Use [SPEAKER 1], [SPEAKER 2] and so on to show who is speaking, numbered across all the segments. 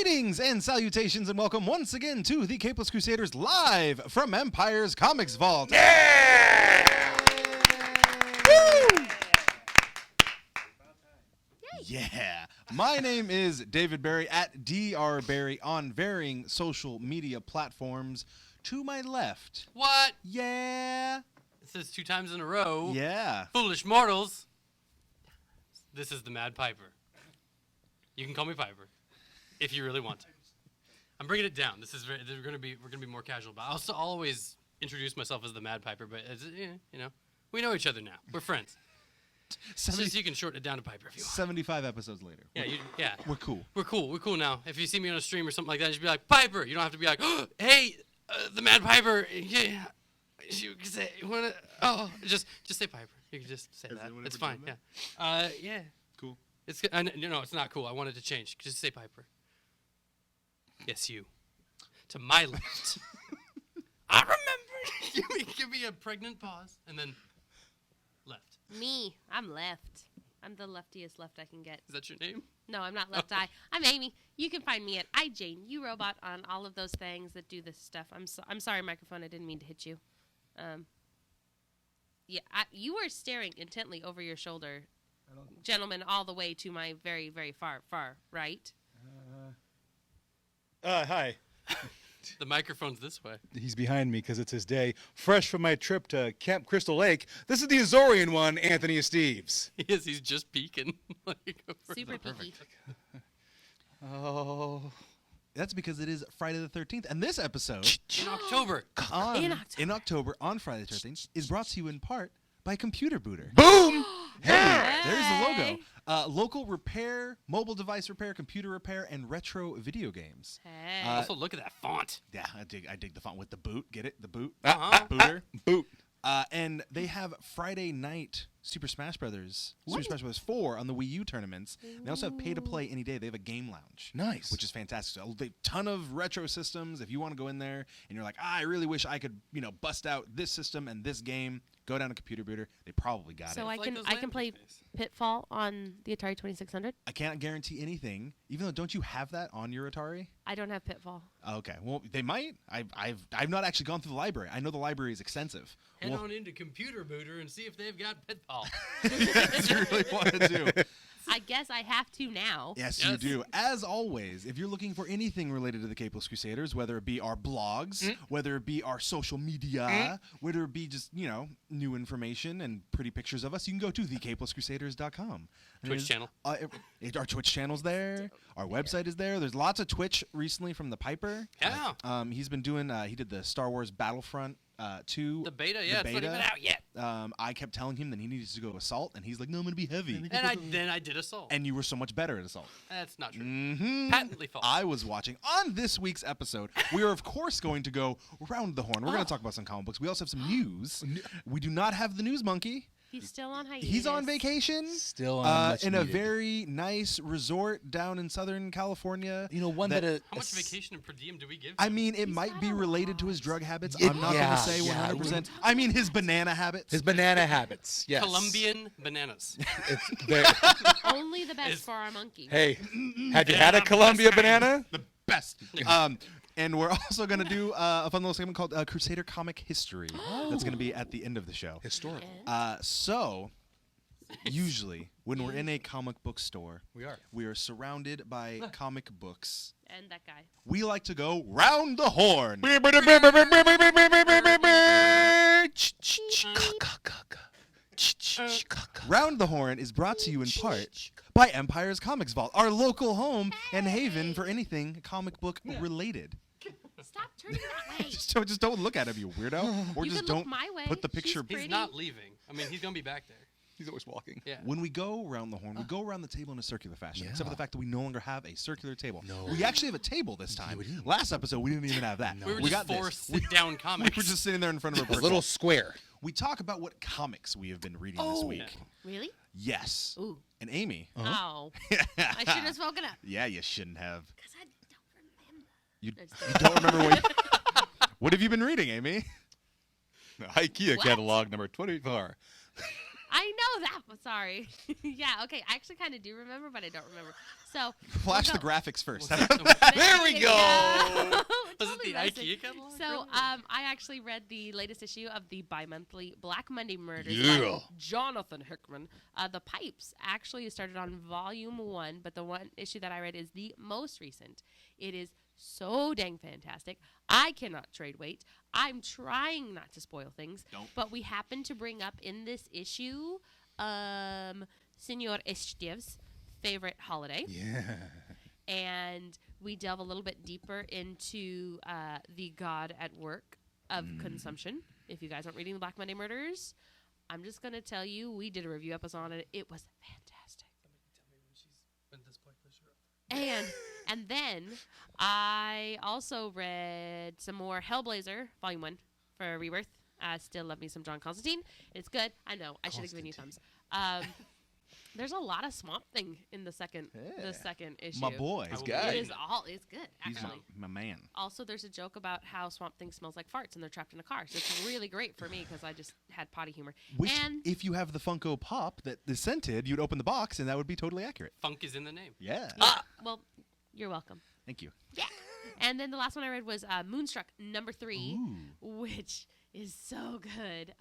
[SPEAKER 1] Greetings and salutations and welcome once again to the Capeless Crusaders live from Empire's Comics Vault.
[SPEAKER 2] Yeah!
[SPEAKER 1] Woo! Yeah. My name is David Berry at Dr. Berry on varying social media platforms. To my left.
[SPEAKER 2] What?
[SPEAKER 1] Yeah.
[SPEAKER 2] This is 2 times in a row.
[SPEAKER 1] Yeah.
[SPEAKER 2] Foolish mortals. This is the Mad Piper. You can call me Piper if you really want to. I'm bringing it down. We're gonna be more casual, but I'll always introduce myself as the Mad Piper. But we know each other now. We're friends. So you can shorten it down to Piper if you want.
[SPEAKER 1] 75 episodes later.
[SPEAKER 2] Yeah.
[SPEAKER 1] We're cool.
[SPEAKER 2] We're cool now. If you see me on a stream or something like that, just be like Piper. You don't have to be like, oh, hey, the Mad Piper. Yeah. You can say just say Piper. You can just say that. It's fine. Yeah. Yeah.
[SPEAKER 1] Cool.
[SPEAKER 2] It's not cool. I wanted to change. Just say Piper. Yes, you. To my left. I remember. Give me a pregnant pause and then left.
[SPEAKER 3] Me. I'm left. I'm the leftiest left I can get.
[SPEAKER 2] Is that your name?
[SPEAKER 3] No, I'm not left eye. I'm Amy. You can find me at iJaneURobot on all of those things that do this stuff. I'm sorry, microphone. I didn't mean to hit you. You were staring intently over your shoulder, gentlemen, all the way to my very, very far right.
[SPEAKER 4] Hi.
[SPEAKER 2] The microphone's this way.
[SPEAKER 4] He's behind me because it's his day. Fresh from my trip to Camp Crystal Lake, this is the Azorian one, Anthony Steves.
[SPEAKER 2] He's just peeking.
[SPEAKER 3] Super peaky.
[SPEAKER 4] Oh.
[SPEAKER 1] That's because it is Friday the 13th, and this episode
[SPEAKER 2] In October.
[SPEAKER 1] In October on Friday the 13th is brought to you in part by Computer Booter.
[SPEAKER 4] Boom!
[SPEAKER 1] Hey, there's the logo. Local repair, mobile device repair, computer repair, and retro video games.
[SPEAKER 3] Hey.
[SPEAKER 2] Also, look at that font.
[SPEAKER 1] Yeah, I dig the font with the boot. Get it? The boot.
[SPEAKER 2] Uh-huh.
[SPEAKER 1] Booter.
[SPEAKER 4] Boot.
[SPEAKER 1] And they have Friday night Super Smash Brothers 4 on the Wii U tournaments. They also have pay to play any day. They have a game lounge.
[SPEAKER 4] Nice.
[SPEAKER 1] Which is fantastic. So a ton of retro systems. If you want to go in there and you're like, I really wish I could, bust out this system and this game, go down to Computer Booter. They probably got it.
[SPEAKER 3] So
[SPEAKER 2] It's like those
[SPEAKER 3] I can play
[SPEAKER 2] Lamborghinis.
[SPEAKER 3] Pitfall on the Atari 2600.
[SPEAKER 1] I can't guarantee anything, even though don't you have that on your Atari?
[SPEAKER 3] I don't have Pitfall.
[SPEAKER 1] Okay, well they might. I've not actually gone through the library. I know the library is extensive.
[SPEAKER 2] Head on into Computer Booter and see if they've got Pitfall.
[SPEAKER 1] If you really want to do.
[SPEAKER 3] I guess I have to now.
[SPEAKER 1] Yes, you do. As always, if you're looking for anything related to the Capeless Crusaders, whether it be our blogs, whether it be our social media, whether it be just, new information and pretty pictures of us, you can go to thecapelesscrusaders.com.
[SPEAKER 2] Twitch channel.
[SPEAKER 1] Our Twitch channel's there. Our website is there. There's lots of Twitch recently from the Piper.
[SPEAKER 2] Yeah.
[SPEAKER 1] He's been doing, he did the Star Wars Battlefront 2.
[SPEAKER 2] The beta, yeah, it's not even out yet.
[SPEAKER 1] I kept telling him that he needed to go Assault, and he's like, no, I'm going to be heavy.
[SPEAKER 2] And then I did Assault.
[SPEAKER 1] And you were so much better at Assault.
[SPEAKER 2] That's not true.
[SPEAKER 1] Mm-hmm.
[SPEAKER 2] Patently false.
[SPEAKER 1] I was watching. On this week's episode, we are, of course, going to go round the horn. We're going to talk about some comic books. We also have some news. We do not have the news monkey.
[SPEAKER 3] He's still on hiatus.
[SPEAKER 1] He's on vacation.
[SPEAKER 4] Still on
[SPEAKER 1] in a very nice resort down in Southern California.
[SPEAKER 4] How
[SPEAKER 2] much vacation and per diem do we give?
[SPEAKER 1] I mean, it might be related to his drug habits. I'm not going to say 100%. I mean, his banana habits.
[SPEAKER 4] His banana habits, yes.
[SPEAKER 2] Colombian bananas.
[SPEAKER 3] Only the best for our monkey.
[SPEAKER 4] Hey, have you had a Columbia banana?
[SPEAKER 1] The best. And we're also going to do a fun little segment called Crusader Comic History. That's going to be at the end of the show.
[SPEAKER 4] Historical.
[SPEAKER 1] So, usually, when we're in a comic book store, we are surrounded by comic books.
[SPEAKER 3] And that guy.
[SPEAKER 1] We like to go round the horn. Round the Horn is brought to you in part by Empire's Comics Vault, our local home and haven for anything comic book related.
[SPEAKER 3] Stop turning that way.
[SPEAKER 1] just don't look at him, you weirdo. Or
[SPEAKER 3] You
[SPEAKER 1] just
[SPEAKER 3] can look
[SPEAKER 1] don't
[SPEAKER 3] my way.
[SPEAKER 1] put the picture.
[SPEAKER 3] She's
[SPEAKER 2] He's not leaving. I mean, he's going to be back there.
[SPEAKER 4] He's always walking.
[SPEAKER 2] Yeah.
[SPEAKER 1] When we go around the horn, we go around the table in a circular fashion, except for the fact that we no longer have a circular table.
[SPEAKER 4] No.
[SPEAKER 1] We actually have a table this time. Last episode, we didn't even have that.
[SPEAKER 2] We were
[SPEAKER 1] We
[SPEAKER 2] just
[SPEAKER 1] got
[SPEAKER 2] four
[SPEAKER 1] this.
[SPEAKER 2] sit-down comics.
[SPEAKER 1] We were just sitting there in front of a
[SPEAKER 4] A little square.
[SPEAKER 1] We talk about what comics we have been reading this week.
[SPEAKER 3] Really?
[SPEAKER 1] Yes.
[SPEAKER 3] Ooh.
[SPEAKER 1] And Amy.
[SPEAKER 3] Oh. I should have spoken up.
[SPEAKER 1] Yeah, you shouldn't have.
[SPEAKER 3] Because I don't remember.
[SPEAKER 1] You
[SPEAKER 3] That's-
[SPEAKER 1] don't remember what have you been reading, Amy?
[SPEAKER 4] IKEA
[SPEAKER 3] What?
[SPEAKER 4] catalog number 24.
[SPEAKER 3] I know that. Sorry. Yeah. Okay. I actually kind of do remember, but I don't remember. So
[SPEAKER 1] Flash
[SPEAKER 3] we'll
[SPEAKER 1] the
[SPEAKER 3] go-
[SPEAKER 1] graphics first.
[SPEAKER 4] There we go.
[SPEAKER 2] Was it
[SPEAKER 3] Totally
[SPEAKER 2] the
[SPEAKER 3] messed it.
[SPEAKER 2] IKEA catalog?
[SPEAKER 3] So, I actually read the latest issue of the bi-monthly Black Monday Murders
[SPEAKER 4] Yeah.
[SPEAKER 3] by Jonathan Hickman. The Pipes actually started on volume 1, but the one issue that I read is the most recent. It is so dang fantastic. I cannot trade wait. I'm trying not to spoil things, but we happen to bring up in this issue, Senor Estev's favorite holiday.
[SPEAKER 4] Yeah.
[SPEAKER 3] And we delve a little bit deeper into the God at work of consumption. If you guys aren't reading the Black Monday Murders, I'm just going to tell you, we did a review episode on it. It was fantastic. And then I also read some more Hellblazer, Volume 1 for Rebirth. Still love me some John Constantine. It's good. I know. I should have given you thumbs. There's a lot of Swamp Thing in the second issue.
[SPEAKER 1] My boy.
[SPEAKER 2] He's
[SPEAKER 3] It is it's good,
[SPEAKER 1] He's
[SPEAKER 3] actually.
[SPEAKER 1] my man.
[SPEAKER 3] Also, there's a joke about how Swamp Thing smells like farts and they're trapped in a car. So it's really great for me because I just had potty humor.
[SPEAKER 1] Which,
[SPEAKER 3] and
[SPEAKER 1] if you have the Funko Pop that is scented, you'd open the box and that would be totally accurate.
[SPEAKER 2] Funk is in the name.
[SPEAKER 1] Yeah.
[SPEAKER 3] well, you're welcome.
[SPEAKER 1] Thank you.
[SPEAKER 3] Yeah. And then the last one I read was Moonstruck #3, which is so good.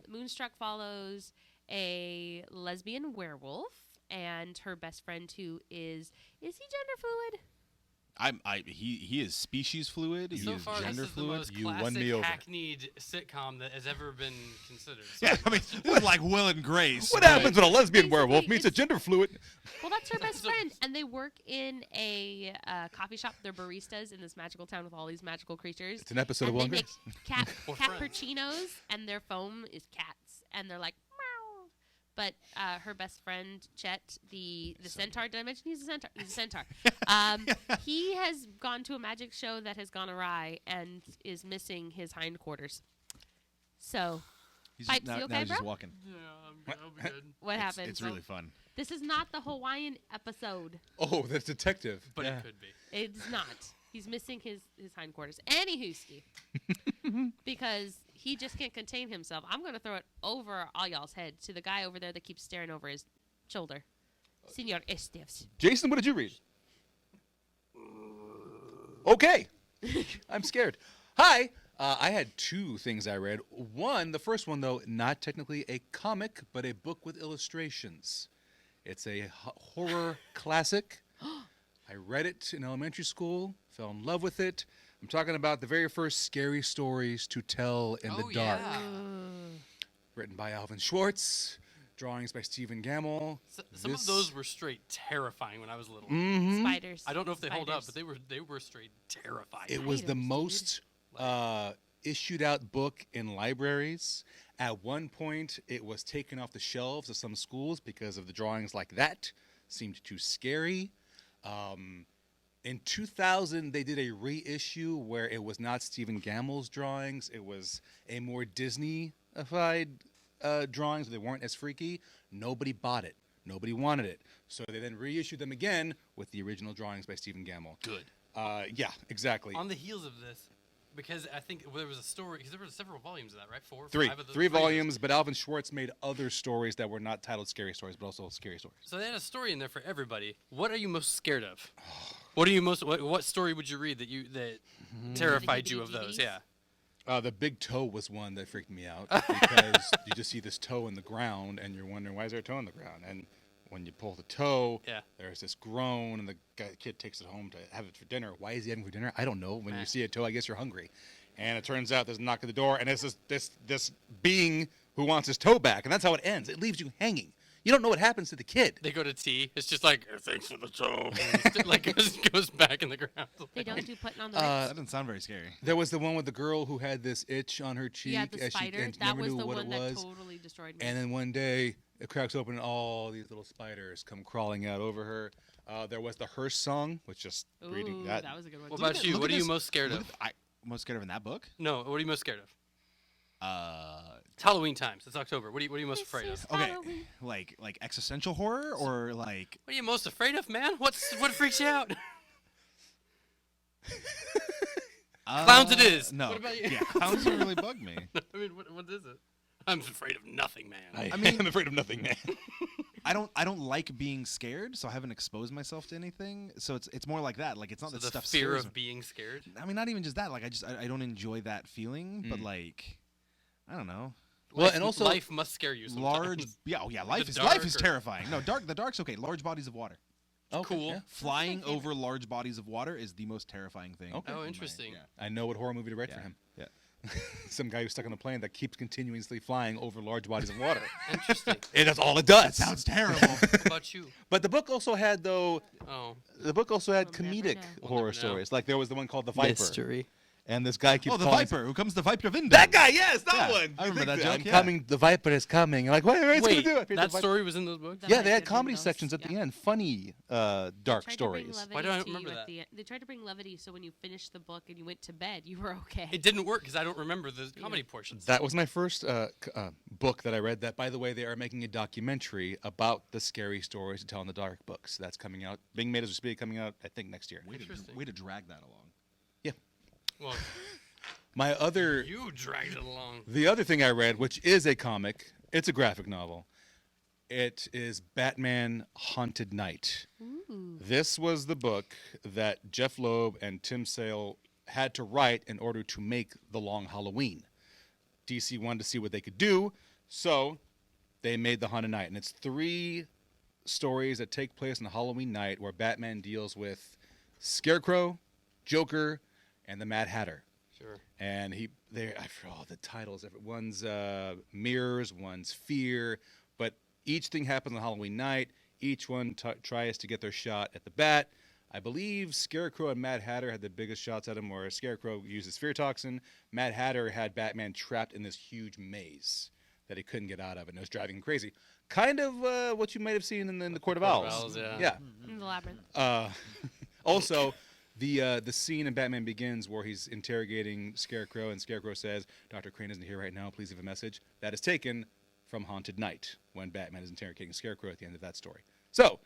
[SPEAKER 3] Moonstruck follows a lesbian werewolf and her best friend who is he gender fluid?
[SPEAKER 1] He is species fluid.
[SPEAKER 2] So
[SPEAKER 1] he is
[SPEAKER 2] far,
[SPEAKER 1] gender
[SPEAKER 2] this is
[SPEAKER 1] fluid.
[SPEAKER 2] the most
[SPEAKER 4] You won
[SPEAKER 2] classic
[SPEAKER 4] me over.
[SPEAKER 2] hackneyed sitcom that has ever been considered.
[SPEAKER 1] Yeah, I mean, this is like Will and Grace.
[SPEAKER 4] What
[SPEAKER 1] but-
[SPEAKER 4] happens when a lesbian
[SPEAKER 3] Basically,
[SPEAKER 4] werewolf meets a
[SPEAKER 3] it's-
[SPEAKER 4] gender fluid?
[SPEAKER 3] Well, that's her best friend, and they work in a coffee shop. They're baristas in this magical town with all these magical creatures.
[SPEAKER 4] It's an episode
[SPEAKER 3] and
[SPEAKER 4] of Will
[SPEAKER 3] they
[SPEAKER 4] and
[SPEAKER 3] make cat
[SPEAKER 2] Or friends.
[SPEAKER 3] cappuccinos, and their foam is cats, and they're like meow. But her best friend Chet, the centaur. Did I mention he's a centaur? He's a centaur. He has gone to a magic show that has gone awry and is missing his hindquarters. So,
[SPEAKER 1] He's
[SPEAKER 3] Pipes,
[SPEAKER 1] now,
[SPEAKER 3] you
[SPEAKER 1] now
[SPEAKER 3] okay,
[SPEAKER 1] he's just
[SPEAKER 3] bro?
[SPEAKER 1] walking.
[SPEAKER 2] Yeah, I'll be good.
[SPEAKER 3] what happened?
[SPEAKER 1] It's really fun.
[SPEAKER 3] This is not the Hawaiian episode.
[SPEAKER 4] Oh, that's detective.
[SPEAKER 2] But
[SPEAKER 4] Yeah.
[SPEAKER 2] it could be.
[SPEAKER 3] It's not. He's missing his hindquarters. Anywho, because he just can't contain himself. I'm going to throw it over all y'all's head to the guy over there that keeps staring over his shoulder. Senor Estevs.
[SPEAKER 4] Jason, what did you read? Okay. I'm scared. Hi. I had two things I read. One, the first one, though, not technically a comic, but a book with illustrations. It's a horror classic. I read it in elementary school, fell in love with it. I'm talking about the very first scary stories to tell in the dark.
[SPEAKER 2] Yeah.
[SPEAKER 4] Written by Alvin Schwartz, drawings by Stephen Gamble.
[SPEAKER 2] Some of those were straight terrifying when I was little.
[SPEAKER 3] Spiders.
[SPEAKER 2] I don't know if they hold up,
[SPEAKER 3] Spiders.
[SPEAKER 2] but they were straight terrifying.
[SPEAKER 4] It was the
[SPEAKER 3] Spiders, dude.
[SPEAKER 4] most issued out book in libraries. At one point, it was taken off the shelves of some schools because of the drawings like that. Seemed too scary. In 2000, they did a reissue where it was not Stephen Gamble's drawings. It was a more Disney-ified drawings. They weren't as freaky. Nobody bought it. Nobody wanted it. So they then reissued them again with the original drawings by Stephen Gamble.
[SPEAKER 2] good.
[SPEAKER 4] Yeah, exactly.
[SPEAKER 2] On the heels of this, because I think there was a story, because there were several volumes of that, right?
[SPEAKER 4] Three
[SPEAKER 2] five of those,
[SPEAKER 4] volumes, but Alvin Schwartz made other stories that were not titled scary stories, but also scary stories.
[SPEAKER 2] So they had a story in there for everybody. What are you most scared of? What story would you read that terrified you of those?
[SPEAKER 3] DVDs?
[SPEAKER 4] The big toe was one that freaked me out because you just see this toe in the ground and you're wondering, why is there a toe in the ground? And when you pull the toe,
[SPEAKER 2] Yeah.
[SPEAKER 4] there's this groan and the kid takes it home to have it for dinner. Why is he having it for dinner? I don't know. When you see a toe, I guess you're hungry. And it turns out there's a knock at the door and it's this being who wants his toe back. And that's how it ends. It leaves you hanging. You don't know what happens to the kid.
[SPEAKER 2] They go to tea. It's just like, thanks for the toe. And it like goes back in the ground.
[SPEAKER 3] They don't do putting on the
[SPEAKER 1] That
[SPEAKER 3] Ritz.
[SPEAKER 1] doesn't sound very scary.
[SPEAKER 4] There was the one with the girl who had this itch on her cheek
[SPEAKER 3] Yeah, the
[SPEAKER 4] as she
[SPEAKER 3] spider.
[SPEAKER 4] and
[SPEAKER 3] That
[SPEAKER 4] never
[SPEAKER 3] was
[SPEAKER 4] knew
[SPEAKER 3] the
[SPEAKER 4] what
[SPEAKER 3] one
[SPEAKER 4] it
[SPEAKER 3] that
[SPEAKER 4] was.
[SPEAKER 3] totally destroyed me.
[SPEAKER 4] And then one day, it cracks open and all these little spiders come crawling out over her. There was the Hearst song, which just reading
[SPEAKER 3] Ooh,
[SPEAKER 4] that.
[SPEAKER 3] that was a good one.
[SPEAKER 2] What
[SPEAKER 3] too.
[SPEAKER 2] about you?
[SPEAKER 1] look
[SPEAKER 2] What
[SPEAKER 1] at
[SPEAKER 2] are you
[SPEAKER 1] this-
[SPEAKER 2] most scared
[SPEAKER 1] Look
[SPEAKER 2] of?
[SPEAKER 1] at most scared of in that book?
[SPEAKER 2] No, what are you most scared of?
[SPEAKER 1] Uh,
[SPEAKER 2] It's Halloween times. It's October. What are you most
[SPEAKER 3] This
[SPEAKER 2] afraid
[SPEAKER 3] is
[SPEAKER 2] of?
[SPEAKER 1] okay,
[SPEAKER 3] Halloween.
[SPEAKER 1] like existential horror or like
[SPEAKER 2] What are you most afraid of, man? What freaks you out? Clowns it is.
[SPEAKER 1] No,
[SPEAKER 2] What about you?
[SPEAKER 1] yeah, clowns don't really bug me.
[SPEAKER 2] I mean, what is it? I'm afraid of nothing, man.
[SPEAKER 1] I mean-
[SPEAKER 4] I'm afraid of nothing, man.
[SPEAKER 1] I don't like being scared, so I haven't exposed myself to anything. So it's more like that. Like it's not
[SPEAKER 2] So
[SPEAKER 1] that
[SPEAKER 2] the
[SPEAKER 1] stuff
[SPEAKER 2] fear
[SPEAKER 1] scares
[SPEAKER 2] of
[SPEAKER 1] me.
[SPEAKER 2] being scared.
[SPEAKER 1] I mean, not even just that. Like I don't enjoy that feeling. But like, I don't know.
[SPEAKER 4] Well,
[SPEAKER 2] Life-
[SPEAKER 4] and also-
[SPEAKER 2] life must scare you sometimes.
[SPEAKER 1] Large, yeah. Life is
[SPEAKER 2] dark or-
[SPEAKER 1] terrifying. No, the dark's okay. Large bodies of water.
[SPEAKER 4] Okay,
[SPEAKER 2] Cool.
[SPEAKER 4] yeah.
[SPEAKER 1] Flying over large bodies of water is the most terrifying thing.
[SPEAKER 4] Okay.
[SPEAKER 2] Oh,
[SPEAKER 1] in my-
[SPEAKER 2] interesting.
[SPEAKER 1] yeah.
[SPEAKER 4] I know what horror movie to write
[SPEAKER 1] Yeah.
[SPEAKER 4] for him.
[SPEAKER 1] Yeah.
[SPEAKER 4] Some guy who's stuck on a plane that keeps continuously flying over large bodies of water.
[SPEAKER 2] Interesting.
[SPEAKER 4] And that's all it does.
[SPEAKER 1] Sounds terrible.
[SPEAKER 2] What about you?
[SPEAKER 4] But the book also had, though,
[SPEAKER 2] Oh,
[SPEAKER 4] the book also had
[SPEAKER 3] We'll never
[SPEAKER 4] comedic
[SPEAKER 3] know.
[SPEAKER 2] We'll
[SPEAKER 4] horror
[SPEAKER 2] never know.
[SPEAKER 4] stories. Like there was the one called The Viper.
[SPEAKER 2] mystery.
[SPEAKER 4] And this guy keeps
[SPEAKER 1] Oh, the
[SPEAKER 4] calling
[SPEAKER 1] Viper. Who comes the Viper window?
[SPEAKER 4] That guy, yes, that
[SPEAKER 1] Yeah,
[SPEAKER 4] one.
[SPEAKER 1] I
[SPEAKER 4] You
[SPEAKER 1] remember
[SPEAKER 4] think
[SPEAKER 1] that joke,
[SPEAKER 4] I'm
[SPEAKER 1] yeah.
[SPEAKER 4] coming. The Viper is coming. You're like, what? What's
[SPEAKER 2] Wait,
[SPEAKER 4] gonna do?
[SPEAKER 2] that story was in those books.
[SPEAKER 3] The
[SPEAKER 4] Yeah, they
[SPEAKER 3] Viper
[SPEAKER 4] had comedy
[SPEAKER 3] windows,
[SPEAKER 4] sections at the
[SPEAKER 3] yeah.
[SPEAKER 4] end, funny, dark
[SPEAKER 3] Tried to bring
[SPEAKER 4] stories.
[SPEAKER 3] levity
[SPEAKER 2] Why do I
[SPEAKER 3] to
[SPEAKER 2] remember
[SPEAKER 3] you at
[SPEAKER 2] that?
[SPEAKER 3] the end. They tried to bring levity so when you finished the book and you went to bed, you were okay.
[SPEAKER 2] It didn't work because I don't remember the comedy portions.
[SPEAKER 4] That was my first book that I read. That, by the way, they are making a documentary about the scary stories to tell in the dark books. That's coming out, being made as we speak, coming out, I think, next year.
[SPEAKER 2] Interesting.
[SPEAKER 1] Way to drag that along.
[SPEAKER 4] Yeah.
[SPEAKER 2] Well,
[SPEAKER 4] My other,
[SPEAKER 2] you dragged it along.
[SPEAKER 4] the other thing I read, which is a comic, it's a graphic novel. It is Batman Haunted Night.
[SPEAKER 3] Ooh.
[SPEAKER 4] This was the book that Jeff Loeb and Tim Sale had to write in order to make The Long Halloween. DC wanted to see what they could do, so they made The Haunted Night. And it's 3 stories that take place on Halloween night where Batman deals with Scarecrow, Joker, and the Mad Hatter.
[SPEAKER 2] Sure.
[SPEAKER 4] And I forgot all the titles. One's Mirrors, one's Fear, but each thing happens on Halloween night. Each one tries to get their shot at the bat. I believe Scarecrow and Mad Hatter had the biggest shots at him, where Scarecrow uses fear toxin. Mad Hatter had Batman trapped in this huge maze that he couldn't get out of, and it was driving him crazy. Kind of what you might have seen in the Court of Owls.
[SPEAKER 2] Yeah.
[SPEAKER 3] In the labyrinth.
[SPEAKER 4] Also, the scene in Batman Begins where he's interrogating Scarecrow, and Scarecrow says, "Dr. Crane isn't here right now. Please leave a message." That is taken from Haunted Night, when Batman is interrogating Scarecrow at the end of that story. So,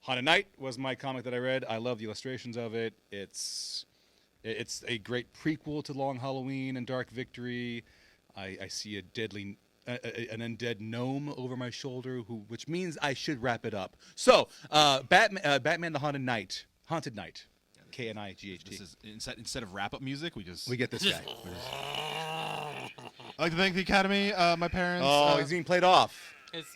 [SPEAKER 4] Haunted Night was my comic that I read. I love the illustrations of it. It's a great prequel to Long Halloween and Dark Victory. I see an undead gnome over my shoulder, which means I should wrap it up. So, Batman the Haunted Night. K-N-I-G-H-T.
[SPEAKER 1] This is instead of wrap up music, we
[SPEAKER 4] We get this guy.
[SPEAKER 1] I'd like to thank the Academy, my parents.
[SPEAKER 4] Oh, he's being played off.
[SPEAKER 2] It's,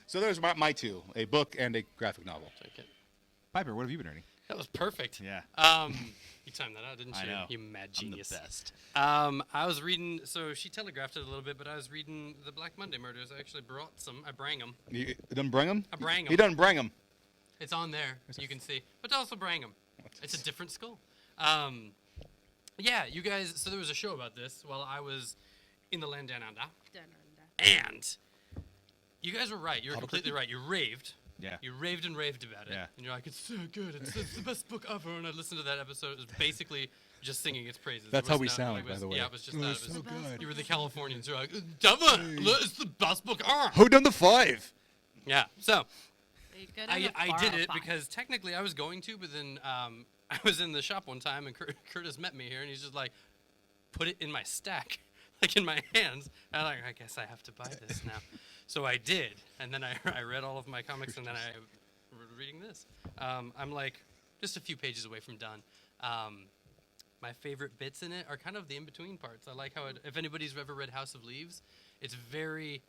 [SPEAKER 4] So there's my 2, a book and a graphic novel.
[SPEAKER 2] Take it.
[SPEAKER 1] Piper, what have you been reading?
[SPEAKER 2] That was perfect.
[SPEAKER 1] Yeah.
[SPEAKER 2] You timed that out, didn't you?
[SPEAKER 1] I know.
[SPEAKER 2] You mad
[SPEAKER 1] I'm the
[SPEAKER 2] genius.
[SPEAKER 1] best.
[SPEAKER 2] I was reading. So she telegraphed it a little bit, but I was reading the Black Monday Murders. I actually brought some. I brang them.
[SPEAKER 4] You done bring him?
[SPEAKER 2] I brang 'em.
[SPEAKER 4] He done bring him.
[SPEAKER 2] It's on there. You can see. But also brang them. It's a different skull. Yeah, you guys. So there was a show about this while I was in the land down under, and you guys were right. You were completely right. You raved.
[SPEAKER 1] Yeah.
[SPEAKER 2] You raved and raved about it.
[SPEAKER 1] Yeah.
[SPEAKER 2] And you're like, it's so good. It's the best book ever. And I listened to that episode. It was basically just singing its praises.
[SPEAKER 4] That's
[SPEAKER 2] There
[SPEAKER 4] how
[SPEAKER 2] was
[SPEAKER 4] we sound,
[SPEAKER 2] it was-
[SPEAKER 4] by the way.
[SPEAKER 2] Yeah, it was just that. It was,
[SPEAKER 3] so good.
[SPEAKER 2] You were the Californians. You're like, Devin, it's the best book ever.
[SPEAKER 4] Who done the 5?
[SPEAKER 2] Yeah. So
[SPEAKER 3] You could
[SPEAKER 2] I
[SPEAKER 3] have
[SPEAKER 2] did
[SPEAKER 3] a
[SPEAKER 2] it
[SPEAKER 3] bar of
[SPEAKER 2] because technically I was going to, but then I was in the shop one time and Curtis met me here and he's just like, put it in my stack, like in my hands. And I'm like, I guess I have to buy this now. So I did, and then I read all of my comics, and then I reading this. I'm like just a few pages away from done. My favorite bits in it are kind of the in-between parts. I like how if anybody's ever read House of Leaves, it's very